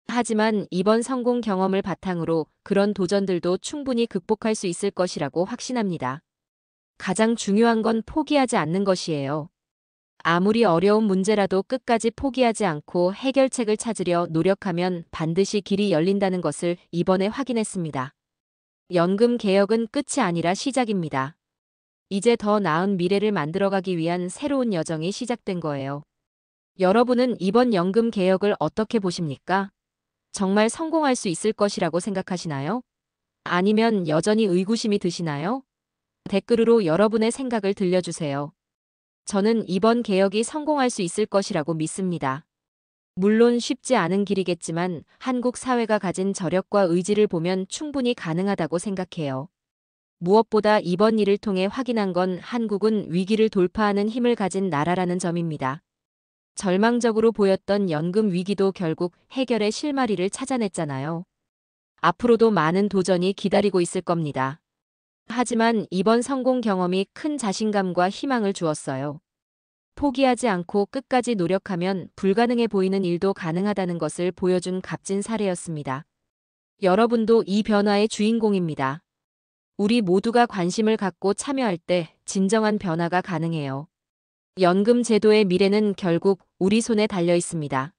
하지만 이번 성공 경험을 바탕으로 그런 도전들도 충분히 극복할 수 있을 것이라고 확신합니다. 가장 중요한 건 포기하지 않는 것이에요. 아무리 어려운 문제라도 끝까지 포기하지 않고 해결책을 찾으려 노력하면 반드시 길이 열린다는 것을 이번에 확인했습니다. 연금 개혁은 끝이 아니라 시작입니다. 이제 더 나은 미래를 만들어가기 위한 새로운 여정이 시작된 거예요. 여러분은 이번 연금 개혁을 어떻게 보십니까? 정말 성공할 수 있을 것이라고 생각하시나요? 아니면 여전히 의구심이 드시나요? 댓글로 여러분의 생각을 들려주세요. 저는 이번 개혁이 성공할 수 있을 것이라고 믿습니다. 물론 쉽지 않은 길이겠지만 한국 사회가 가진 저력과 의지를 보면 충분히 가능하다고 생각해요. 무엇보다 이번 일을 통해 확인한 건 한국은 위기를 돌파하는 힘을 가진 나라라는 점입니다. 절망적으로 보였던 연금 위기도 결국 해결의 실마리를 찾아냈잖아요. 앞으로도 많은 도전이 기다리고 있을 겁니다. 하지만 이번 성공 경험이 큰 자신감과 희망을 주었어요. 포기하지 않고 끝까지 노력하면 불가능해 보이는 일도 가능하다는 것을 보여준 값진 사례였습니다. 여러분도 이 변화의 주인공입니다. 우리 모두가 관심을 갖고 참여할 때 진정한 변화가 가능해요. 연금 제도의 미래는 결국 우리 손에 달려 있습니다.